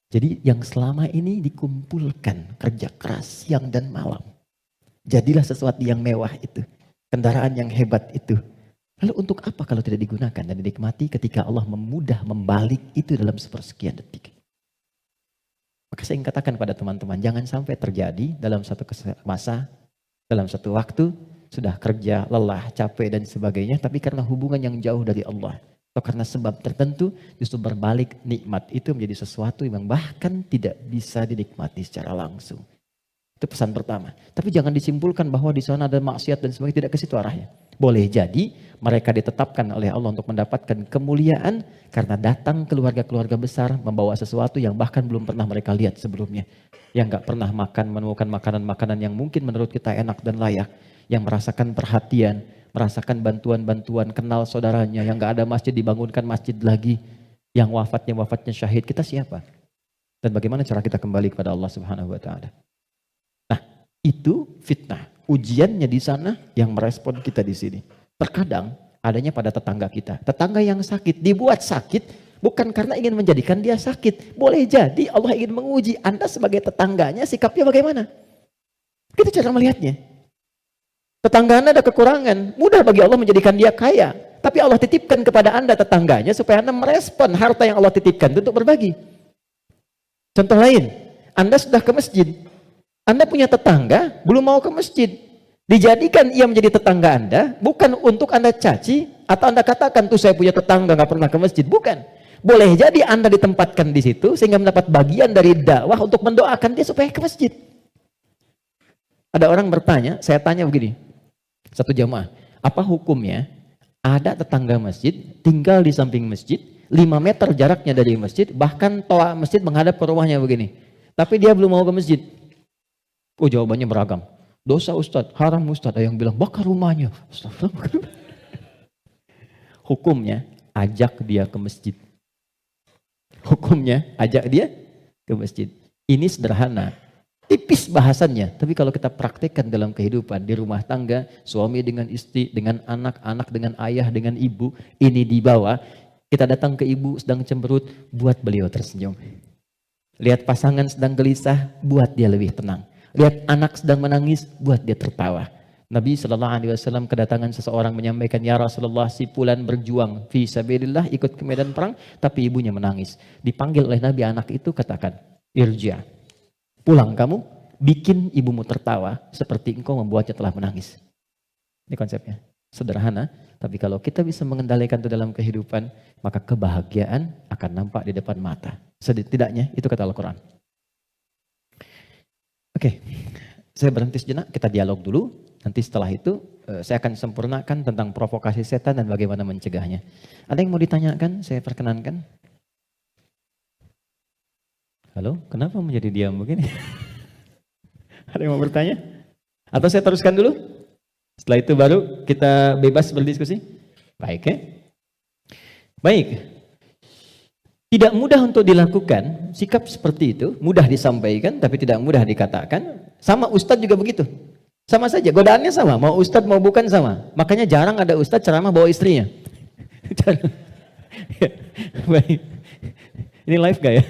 jadi yang selama ini dikumpulkan kerja keras siang dan malam, jadilah sesuatu yang mewah itu, kendaraan yang hebat itu, lalu untuk apa kalau tidak digunakan dan dinikmati ketika Allah memudah membalik itu dalam sepersekian detik? Maka saya ingin katakan pada teman-teman, jangan sampai terjadi dalam satu masa, dalam satu waktu, sudah kerja, lelah, capek dan sebagainya, tapi karena hubungan yang jauh dari Allah, atau karena sebab tertentu, justru berbalik nikmat itu menjadi sesuatu yang bahkan tidak bisa dinikmati secara langsung. Itu pesan pertama. Tapi jangan disimpulkan bahwa di sana ada maksiat dan sebagainya, tidak ke situ arahnya. Boleh jadi mereka ditetapkan oleh Allah untuk mendapatkan kemuliaan karena datang keluarga-keluarga besar membawa sesuatu yang bahkan belum pernah mereka lihat sebelumnya. Yang gak pernah menemukan makanan-makanan yang mungkin menurut kita enak dan layak. Yang merasakan perhatian, merasakan bantuan-bantuan, kenal saudaranya. Yang gak ada masjid, dibangunkan masjid lagi. Yang wafatnya syahid. Kita siapa? Dan bagaimana cara kita kembali kepada Allah Subhanahu wa Ta'ala? Nah, itu fitnah. Ujiannya di sana yang merespon kita di sini. Terkadang adanya pada tetangga kita. Tetangga yang sakit dibuat sakit bukan karena ingin menjadikan dia sakit. Boleh jadi Allah ingin menguji Anda sebagai tetangganya, sikapnya bagaimana? Kita cara melihatnya. Tetangga Anda ada kekurangan, mudah bagi Allah menjadikan dia kaya. Tapi Allah titipkan kepada Anda tetangganya supaya Anda merespon harta yang Allah titipkan untuk berbagi. Contoh lain, Anda sudah ke masjid. Anda punya tetangga, belum mau ke masjid. Dijadikan ia menjadi tetangga Anda, bukan untuk Anda caci, atau Anda katakan, tuh saya punya tetangga gak pernah ke masjid. Bukan. Boleh jadi Anda ditempatkan di situ, sehingga mendapat bagian dari dakwah untuk mendoakan dia supaya ke masjid. Ada orang bertanya, saya tanya begini, satu jamaah, apa hukumnya ada tetangga masjid, tinggal di samping masjid, 5 meter jaraknya dari masjid, bahkan toa masjid menghadap ke rumahnya begini. Tapi dia belum mau ke masjid. Oh, jawabannya beragam. Dosa Ustadz, haram Ustadz. Ada yang bilang, bakar rumahnya. Hukumnya, ajak dia ke masjid. Hukumnya, ajak dia ke masjid. Ini sederhana. Tipis bahasannya, tapi kalau kita praktekkan dalam kehidupan di rumah tangga, suami dengan istri, dengan anak, anak dengan ayah, dengan ibu, ini dibawa, kita datang ke ibu sedang cemberut, buat beliau tersenyum. Lihat pasangan sedang gelisah, buat dia lebih tenang. Lihat anak sedang menangis, buat dia tertawa. Nabi SAW kedatangan seseorang menyampaikan, ya Rasulullah, si fulan berjuang fi sabilillah, ikut ke medan perang, tapi ibunya menangis. Dipanggil oleh Nabi anak itu, katakan, irja. Pulang kamu, bikin ibumu tertawa seperti engkau membuatnya telah menangis. Ini konsepnya. Sederhana, tapi kalau kita bisa mengendalikan itu dalam kehidupan, maka kebahagiaan akan nampak di depan mata. Setidaknya itu kata Al-Quran. Oke, saya berhenti sejenak, kita dialog dulu. Nanti setelah itu saya akan sempurnakan tentang provokasi setan dan bagaimana mencegahnya. Ada yang mau ditanyakan? Saya perkenankan. Halo, kenapa menjadi diam begini? Ada yang mau bertanya? Atau saya teruskan dulu? Setelah itu baru kita bebas berdiskusi? Baik ya? Baik. Tidak mudah untuk dilakukan, sikap seperti itu, mudah disampaikan tapi tidak mudah dikatakan. Sama Ustadz juga begitu. Sama saja, godaannya sama, mau Ustadz mau bukan sama. Makanya jarang ada Ustadz ceramah bawa istrinya. Baik. Ini live gak ya?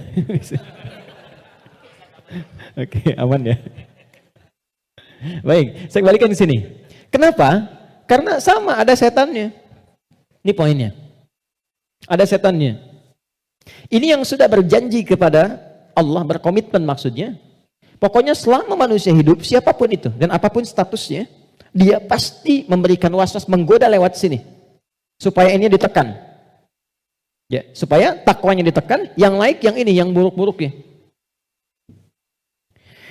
Oke, aman ya. Baik, saya kembalikan ke sini. Kenapa? Karena sama, ada setannya. Ini poinnya. Ada setannya. Ini yang sudah berjanji kepada Allah, berkomitmen maksudnya. Pokoknya selama manusia hidup, siapapun itu, dan apapun statusnya, dia pasti memberikan waswas, menggoda lewat sini. Supaya ini ditekan. Ya, supaya takwanya ditekan, yang naik yang ini, yang buruk-buruknya.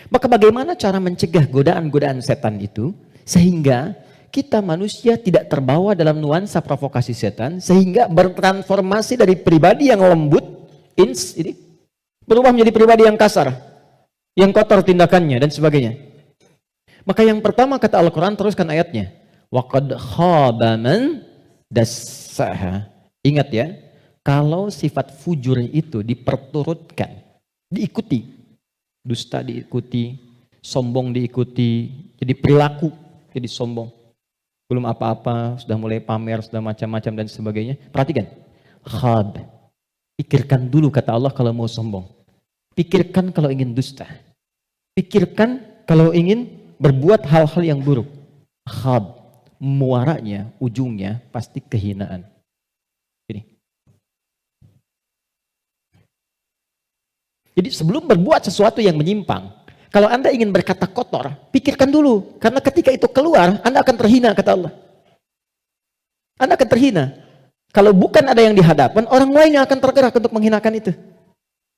Maka bagaimana cara mencegah godaan-godaan setan itu sehingga kita manusia tidak terbawa dalam nuansa provokasi setan sehingga bertransformasi dari pribadi yang lembut ini berubah menjadi pribadi yang kasar, yang kotor tindakannya dan sebagainya. Maka yang pertama kata Al-Quran, teruskan ayatnya, waqad khaba man dassaha. Ingat ya, kalau sifat fujur itu diperturutkan, diikuti, dusta diikuti, sombong diikuti, jadi perilaku, jadi sombong. Belum apa-apa, sudah mulai pamer, sudah macam-macam dan sebagainya. Perhatikan, khab. Pikirkan dulu kata Allah kalau mau sombong. Pikirkan kalau ingin dusta. Pikirkan kalau ingin berbuat hal-hal yang buruk. Khab. Muaranya, ujungnya pasti kehinaan. Ini. Jadi sebelum berbuat sesuatu yang menyimpang, kalau Anda ingin berkata kotor, pikirkan dulu. Karena ketika itu keluar, Anda akan terhina, kata Allah. Anda akan terhina. Kalau bukan ada yang dihadapkan, orang lain yang akan tergerak untuk menghinakan itu.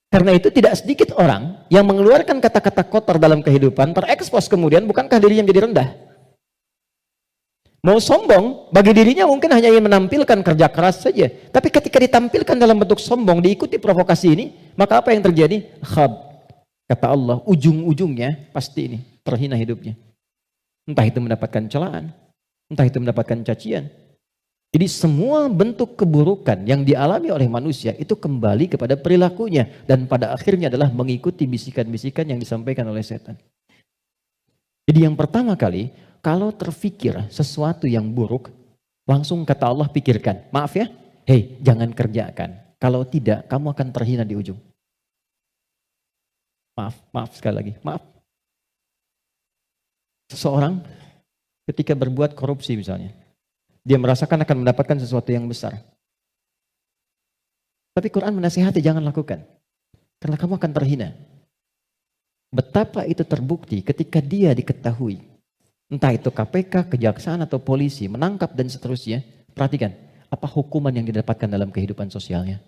Karena itu tidak sedikit orang yang mengeluarkan kata-kata kotor dalam kehidupan, terekspos kemudian, bukankah dirinya menjadi rendah? Mau sombong, bagi dirinya mungkin hanya ingin menampilkan kerja keras saja. Tapi ketika ditampilkan dalam bentuk sombong, diikuti provokasi ini, maka apa yang terjadi? Khab. Kata Allah, ujung-ujungnya pasti ini, terhina hidupnya. Entah itu mendapatkan celaan, entah itu mendapatkan cacian. Jadi semua bentuk keburukan yang dialami oleh manusia itu kembali kepada perilakunya. Dan pada akhirnya adalah mengikuti bisikan-bisikan yang disampaikan oleh setan. Jadi yang pertama kali, kalau terfikir sesuatu yang buruk, langsung kata Allah pikirkan. Maaf ya, hei jangan kerjakan. Kalau tidak, kamu akan terhina di ujung. Maaf sekali lagi, maaf. Seseorang ketika berbuat korupsi misalnya, dia merasakan akan mendapatkan sesuatu yang besar. Tapi Quran menasihati jangan lakukan. Karena kamu akan terhina. Betapa itu terbukti ketika dia diketahui. Entah itu KPK, kejaksaan atau polisi menangkap dan seterusnya. Perhatikan, apa hukuman yang didapatkan dalam kehidupan sosialnya?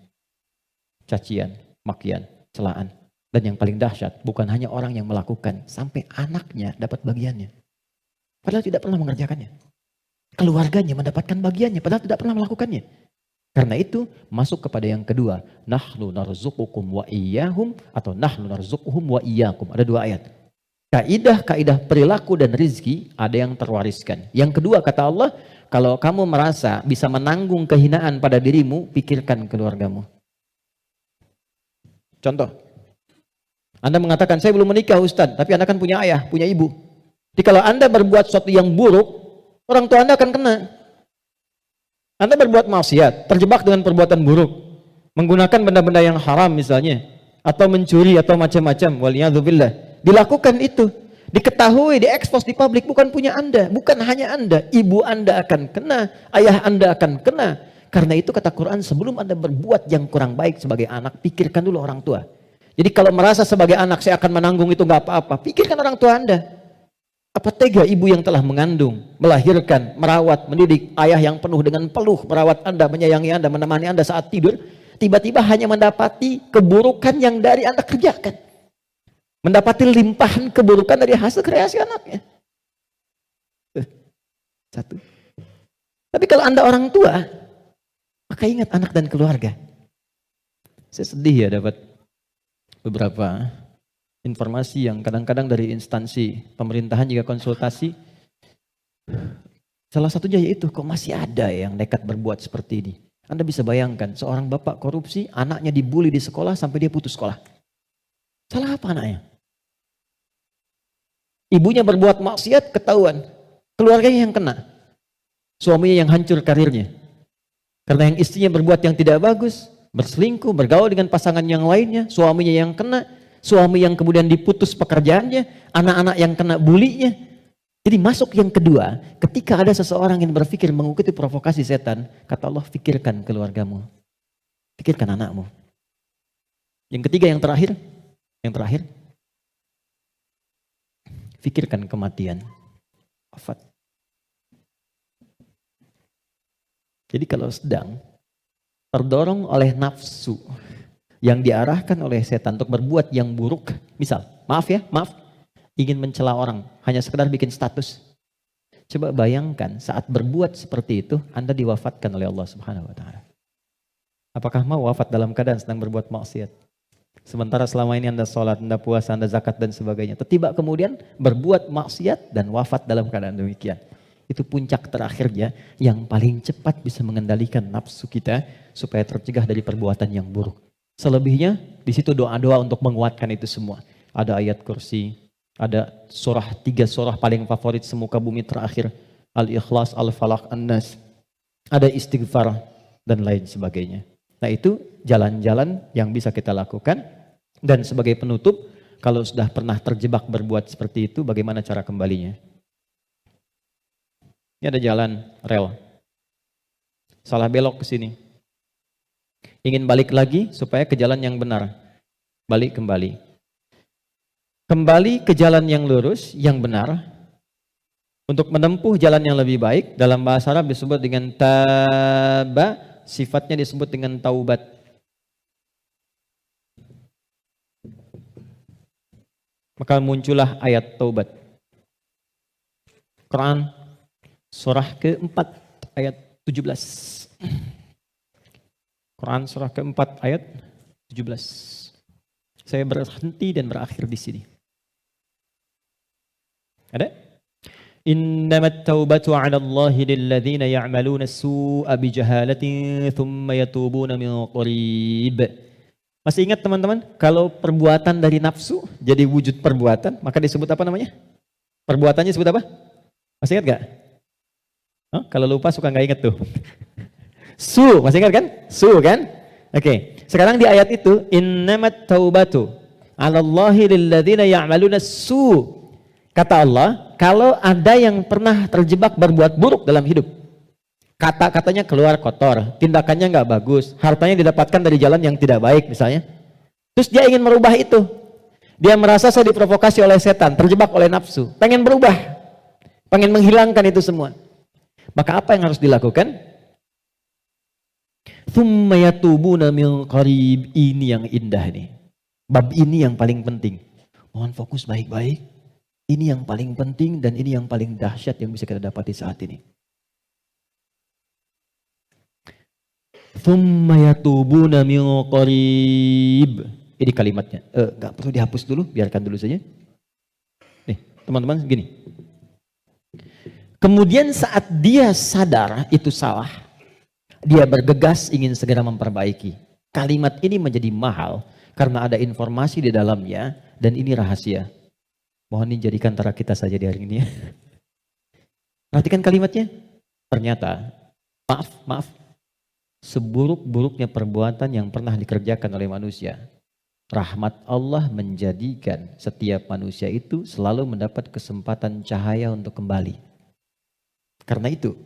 Cacian, makian, celaan. Dan yang paling dahsyat, bukan hanya orang yang melakukan, sampai anaknya dapat bagiannya. Padahal tidak pernah mengerjakannya. Keluarganya mendapatkan bagiannya, padahal tidak pernah melakukannya. Karena itu, masuk kepada yang kedua. Nahnu narzuqukum wa iyyahum, atau nahnu narzuquhum wa iyyakum. Ada dua ayat. Kaidah-kaidah perilaku dan rizki ada yang terwariskan. Yang kedua kata Allah, kalau kamu merasa bisa menanggung kehinaan pada dirimu, pikirkan keluargamu. Contoh. Anda mengatakan, saya belum menikah Ustaz, tapi Anda kan punya ayah, punya ibu. Jadi kalau Anda berbuat sesuatu yang buruk, orang tua Anda akan kena. Anda berbuat maksiat, terjebak dengan perbuatan buruk, menggunakan benda-benda yang haram misalnya, atau mencuri atau macam-macam, waliyadzubillah. Dilakukan itu, diketahui, diekspos di publik, bukan punya Anda, bukan hanya Anda, ibu Anda akan kena, ayah Anda akan kena. Karena itu kata Quran, sebelum Anda berbuat yang kurang baik sebagai anak, pikirkan dulu orang tua. Jadi kalau merasa sebagai anak saya akan menanggung itu nggak apa-apa, pikirkan orang tua Anda. Apa tega ibu yang telah mengandung, melahirkan, merawat, mendidik, ayah yang penuh dengan peluh, merawat Anda, menyayangi Anda, menemani Anda saat tidur, tiba-tiba hanya mendapati keburukan yang dari Anda kerjakan. Mendapati limpahan keburukan dari hasil kreasi anaknya. Satu. Tapi kalau Anda orang tua, maka ingat anak dan keluarga. Saya sedih ya dapat beberapa informasi yang kadang-kadang dari instansi pemerintahan juga konsultasi. Salah satunya yaitu kok masih ada yang nekat berbuat seperti ini. Anda bisa bayangkan seorang bapak korupsi, anaknya dibully di sekolah sampai dia putus sekolah. Salah apa anaknya? Ibunya berbuat maksiat, ketahuan. Keluarganya yang kena. Suaminya yang hancur karirnya. Karena yang istrinya berbuat yang tidak bagus, berselingkuh, bergaul dengan pasangan yang lainnya, suaminya yang kena, suami yang kemudian diputus pekerjaannya, anak-anak yang kena bulinya. Jadi masuk yang kedua, ketika ada seseorang yang berpikir mengikuti provokasi setan, kata Allah, pikirkan keluargamu, pikirkan anakmu. Yang ketiga, yang terakhir, pikirkan kematian, wafat. Jadi kalau sedang terdorong oleh nafsu yang diarahkan oleh setan untuk berbuat yang buruk, misal, maaf, ingin mencela orang, hanya sekedar bikin status. Coba bayangkan saat berbuat seperti itu, Anda diwafatkan oleh Allah Subhanahu wa Ta'ala. Apakah mau wafat dalam keadaan sedang berbuat maksiat? Sementara selama ini Anda sholat, Anda puasa, Anda zakat dan sebagainya. Tiba kemudian berbuat maksiat dan wafat dalam keadaan demikian. Itu puncak terakhirnya yang paling cepat bisa mengendalikan nafsu kita supaya tercegah dari perbuatan yang buruk. Selebihnya di situ doa-doa untuk menguatkan itu semua. Ada ayat kursi, ada tiga surah paling favorit semuka bumi terakhir, Al-Ikhlas, Al-Falaq, An-Nas. Ada istighfar dan lain sebagainya. Nah itu jalan-jalan yang bisa kita lakukan. Dan sebagai penutup, kalau sudah pernah terjebak berbuat seperti itu, bagaimana cara kembalinya? Ini ada jalan rel, salah belok ke sini. Ingin balik lagi supaya ke jalan yang benar, balik kembali. Kembali ke jalan yang lurus, yang benar, untuk menempuh jalan yang lebih baik. Dalam bahasa Arab disebut dengan taba, sifatnya disebut dengan taubat. Maka muncullah ayat taubat. Quran surah ke-4 ayat 17. Quran surah ke-4 ayat 17. Saya berhenti dan berakhir di sini. Ada? Innamat taubatu 'ala Allahi lilladzina ya'maluna as-su'a bijahalatin thumma yatubuna min qarib. Masih ingat teman-teman? Kalau perbuatan dari nafsu jadi wujud perbuatan, maka disebut apa namanya? Perbuatannya disebut apa? Masih ingat gak? Kalau lupa suka nggak inget tuh. Masih ingat kan? Kan? Oke. Sekarang di ayat itu, innamat taubatu 'ala Allahi lilladzina ya'maluna as-su'. Kata Allah, kalau ada yang pernah terjebak berbuat buruk dalam hidup, kata-katanya keluar kotor, tindakannya nggak bagus, hartanya didapatkan dari jalan yang tidak baik misalnya, terus dia ingin merubah itu, dia merasa saya diprovokasi oleh setan, terjebak oleh nafsu, pengen berubah, pengen menghilangkan itu semua, maka apa yang harus dilakukan? Tsumma yatubuna min qarib. Ini yang indah nih. Bab ini yang paling penting. Mohon fokus baik-baik. Ini yang paling penting dan ini yang paling dahsyat yang bisa kita dapati saat ini. Thumma yatubuna min qarib. Ini kalimatnya. Gak perlu dihapus dulu, biarkan dulu saja. Nih, teman-teman gini. Kemudian saat dia sadar itu salah, dia bergegas ingin segera memperbaiki. Kalimat ini menjadi mahal karena ada informasi di dalamnya dan ini rahasia. Mohon dijadikan antara kita saja di hari ini ya. Perhatikan kalimatnya. Ternyata, maaf, seburuk-buruknya perbuatan yang pernah dikerjakan oleh manusia, rahmat Allah menjadikan setiap manusia itu selalu mendapat kesempatan cahaya untuk kembali. Karena itu,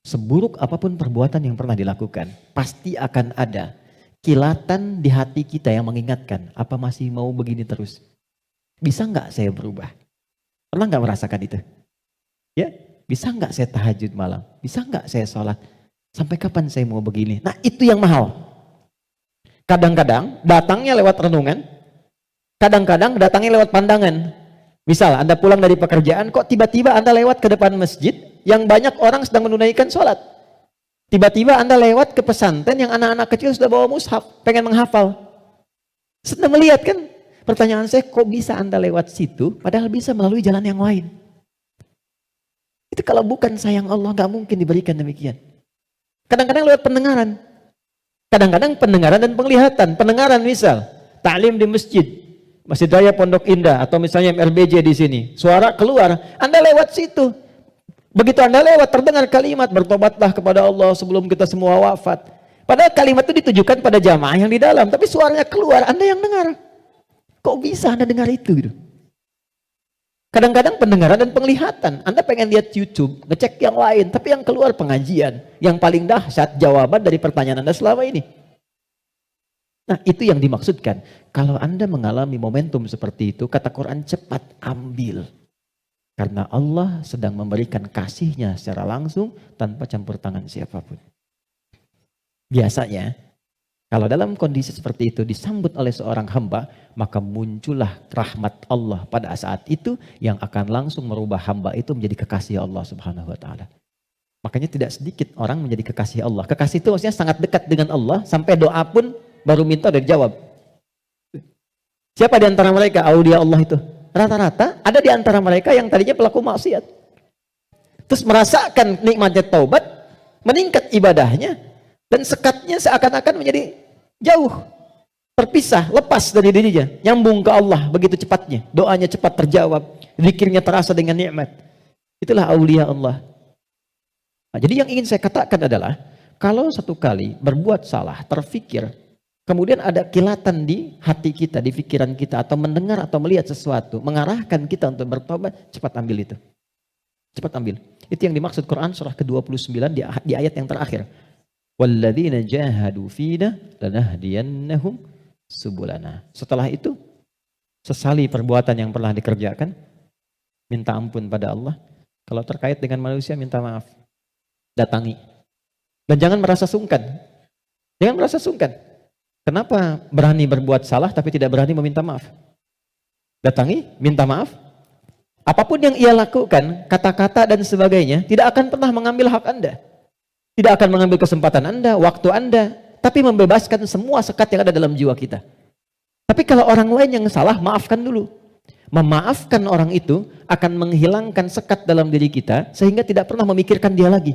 seburuk apapun perbuatan yang pernah dilakukan, pasti akan ada kilatan di hati kita yang mengingatkan, apa masih mau begini terus? Bisa nggak saya berubah? Pernah nggak merasakan itu? Ya, bisa nggak saya tahajud malam? Bisa nggak saya sholat? Sampai kapan saya mau begini? Nah itu yang mahal. Kadang-kadang datangnya lewat renungan, kadang-kadang datangnya lewat pandangan. Misal Anda pulang dari pekerjaan, kok tiba-tiba Anda lewat ke depan masjid yang banyak orang sedang menunaikan sholat. Tiba-tiba Anda lewat ke pesantren yang anak-anak kecil sudah bawa mushaf, pengen menghafal. Sedang melihat kan? Pertanyaan saya, kok bisa Anda lewat situ, padahal bisa melalui jalan yang lain? Itu kalau bukan sayang Allah, nggak mungkin diberikan demikian. Kadang-kadang lewat pendengaran. Kadang-kadang pendengaran dan penglihatan. Pendengaran misal, ta'lim di masjid, Masjid Raya Pondok Indah, atau misalnya MRBJ di sini. Suara keluar, Anda lewat situ. Begitu Anda lewat, terdengar kalimat, bertobatlah kepada Allah sebelum kita semua wafat. Padahal kalimat itu ditujukan pada jamaah yang di dalam, tapi suaranya keluar, Anda yang dengar. Kok bisa Anda dengar itu gitu? Kadang-kadang pendengaran dan penglihatan. Anda pengen lihat YouTube, ngecek yang lain, tapi yang keluar pengajian. Yang paling dahsyat jawaban dari pertanyaan Anda selama ini. Nah itu yang dimaksudkan. Kalau Anda mengalami momentum seperti itu, kata Quran cepat ambil. Karena Allah sedang memberikan kasihnya secara langsung tanpa campur tangan siapapun. Biasanya, kalau dalam kondisi seperti itu disambut oleh seorang hamba, maka muncullah rahmat Allah pada saat itu yang akan langsung merubah hamba itu menjadi kekasih Allah Subhanahu wa taala. Makanya tidak sedikit orang menjadi kekasih Allah. Kekasih itu maksudnya sangat dekat dengan Allah sampai doa pun baru minta udah dijawab. Siapa di antara mereka aulia Allah itu? Rata-rata ada di antara mereka yang tadinya pelaku maksiat. Terus merasakan nikmatnya taubat, meningkat ibadahnya, dan sekatnya seakan-akan menjadi jauh, terpisah, lepas dari dirinya, nyambung ke Allah begitu cepatnya, doanya cepat terjawab, zikirnya terasa dengan nikmat. Itulah aulia Allah. Nah, jadi yang ingin saya katakan adalah, kalau satu kali berbuat salah, terfikir, kemudian ada kilatan di hati kita, di pikiran kita, atau mendengar atau melihat sesuatu, mengarahkan kita untuk bertobat, cepat ambil itu. Cepat ambil. Itu yang dimaksud Quran surah ke-29 di ayat yang terakhir. Walladzina jahadu fina lanahdiyannahum subulana. Setelah itu, sesali perbuatan yang pernah dikerjakan, minta ampun pada Allah. Kalau terkait dengan manusia, minta maaf. Datangi. Dan jangan merasa sungkan. Jangan merasa sungkan. Kenapa berani berbuat salah tapi tidak berani meminta maaf? Datangi, minta maaf. Apapun yang ia lakukan, kata-kata dan sebagainya, tidak akan pernah mengambil hak Anda. Tidak akan mengambil kesempatan Anda, waktu Anda, tapi membebaskan semua sekat yang ada dalam jiwa kita. Tapi kalau orang lain yang salah, maafkan dulu. Memaafkan orang itu akan menghilangkan sekat dalam diri kita, sehingga tidak pernah memikirkan dia lagi.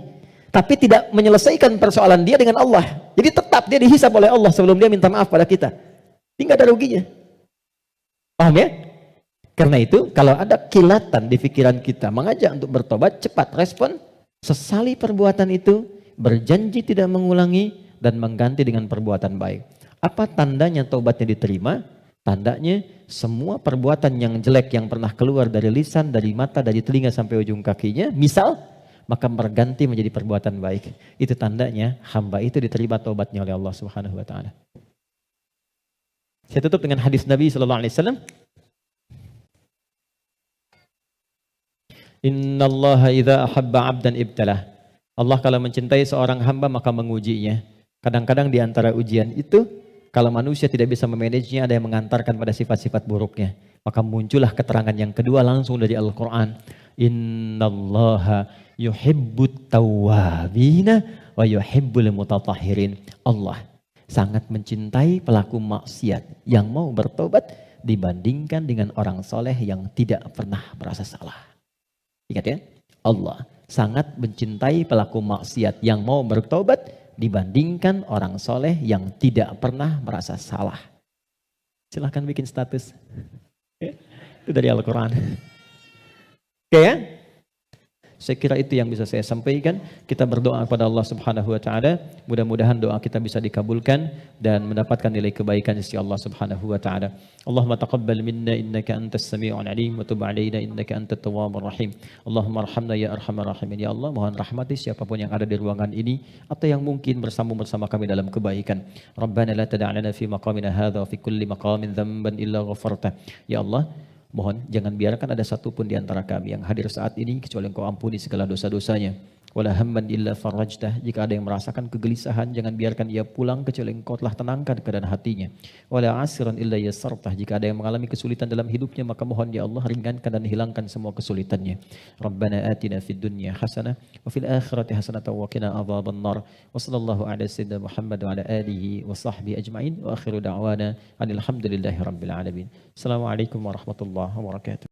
Tapi tidak menyelesaikan persoalan dia dengan Allah. Jadi tetap dia dihisab oleh Allah sebelum dia minta maaf pada kita. Tidak ada ruginya. Paham ya? Karena itu, kalau ada kilatan di pikiran kita, mengajak untuk bertobat, cepat respon, sesali perbuatan itu, berjanji tidak mengulangi dan mengganti dengan perbuatan baik. Apa tandanya taubatnya diterima? Tandanya semua perbuatan yang jelek yang pernah keluar dari lisan, dari mata, dari telinga sampai ujung kakinya, misal, maka berganti menjadi perbuatan baik. Itu tandanya hamba itu diterima taubatnya oleh Allah Subhanahu wa taala. Saya tutup dengan hadis Nabi sallallahu alaihi wasallam. Innallaha idza ahabba 'abdan ibtalah. Allah kalau mencintai seorang hamba maka mengujinya. Kadang-kadang di antara ujian itu Kalau manusia tidak bisa memanagenya, ada yang mengantarkan pada sifat-sifat buruknya. Maka muncullah keterangan yang kedua langsung dari Al-Quran. Innallaha yuhibbut tawwabina wa yuhibbul mutatahhirin. Allah sangat mencintai pelaku maksiat yang mau bertobat dibandingkan dengan orang soleh yang tidak pernah merasa salah. Ingat ya, Allah sangat mencintai pelaku maksiat yang mau bertobat dibandingkan orang soleh yang tidak pernah merasa salah. Silahkan bikin status. Itu dari Al-Quran. Oke ya? Saya kira itu yang bisa saya sampaikan. Kita berdoa kepada Allah Subhanahu wa taala, mudah-mudahan doa kita bisa dikabulkan dan mendapatkan nilai kebaikan di sisi Allah Subhanahu wa taala. Allahumma taqabbal minna innaka antas sami'ul alim wa tub 'alaina innaka antat tawwabur rahim. Allahumma arhamna ya arhamar rahimin. Ya Allah, mohon rahmati siapapun yang ada di ruangan ini atau yang mungkin bersambung bersama kami dalam kebaikan. Rabbana la tada' lana fi maqamina hadza wa fi kulli maqamin dhanban illa ghafarta. Ya Allah, mohon jangan biarkan ada satupun di antara kami yang hadir saat ini kecuali Engkau ampuni segala dosa-dosanya. Wala hamman illa farajtah. Jika ada yang merasakan kegelisahan, jangan biarkan ia pulang kecuali Engkau telah tenangkan keadaan hatinya. Wala asiran illa yassartah. Jika ada yang mengalami kesulitan dalam hidupnya, maka mohon ya Allah ringankan dan hilangkan semua kesulitannya. Rabbana atina fid dunya hasanah wa fil akhirati hasanah wa qina adzabannar. Wa sallallahu ala sayyidina Muhammad wa ala alihi wa sahbihi ajma'in. Wa akhiru da'wana alhamdulillahi rabbil alamin. Assalamualaikum warahmatullahi wabarakatuh.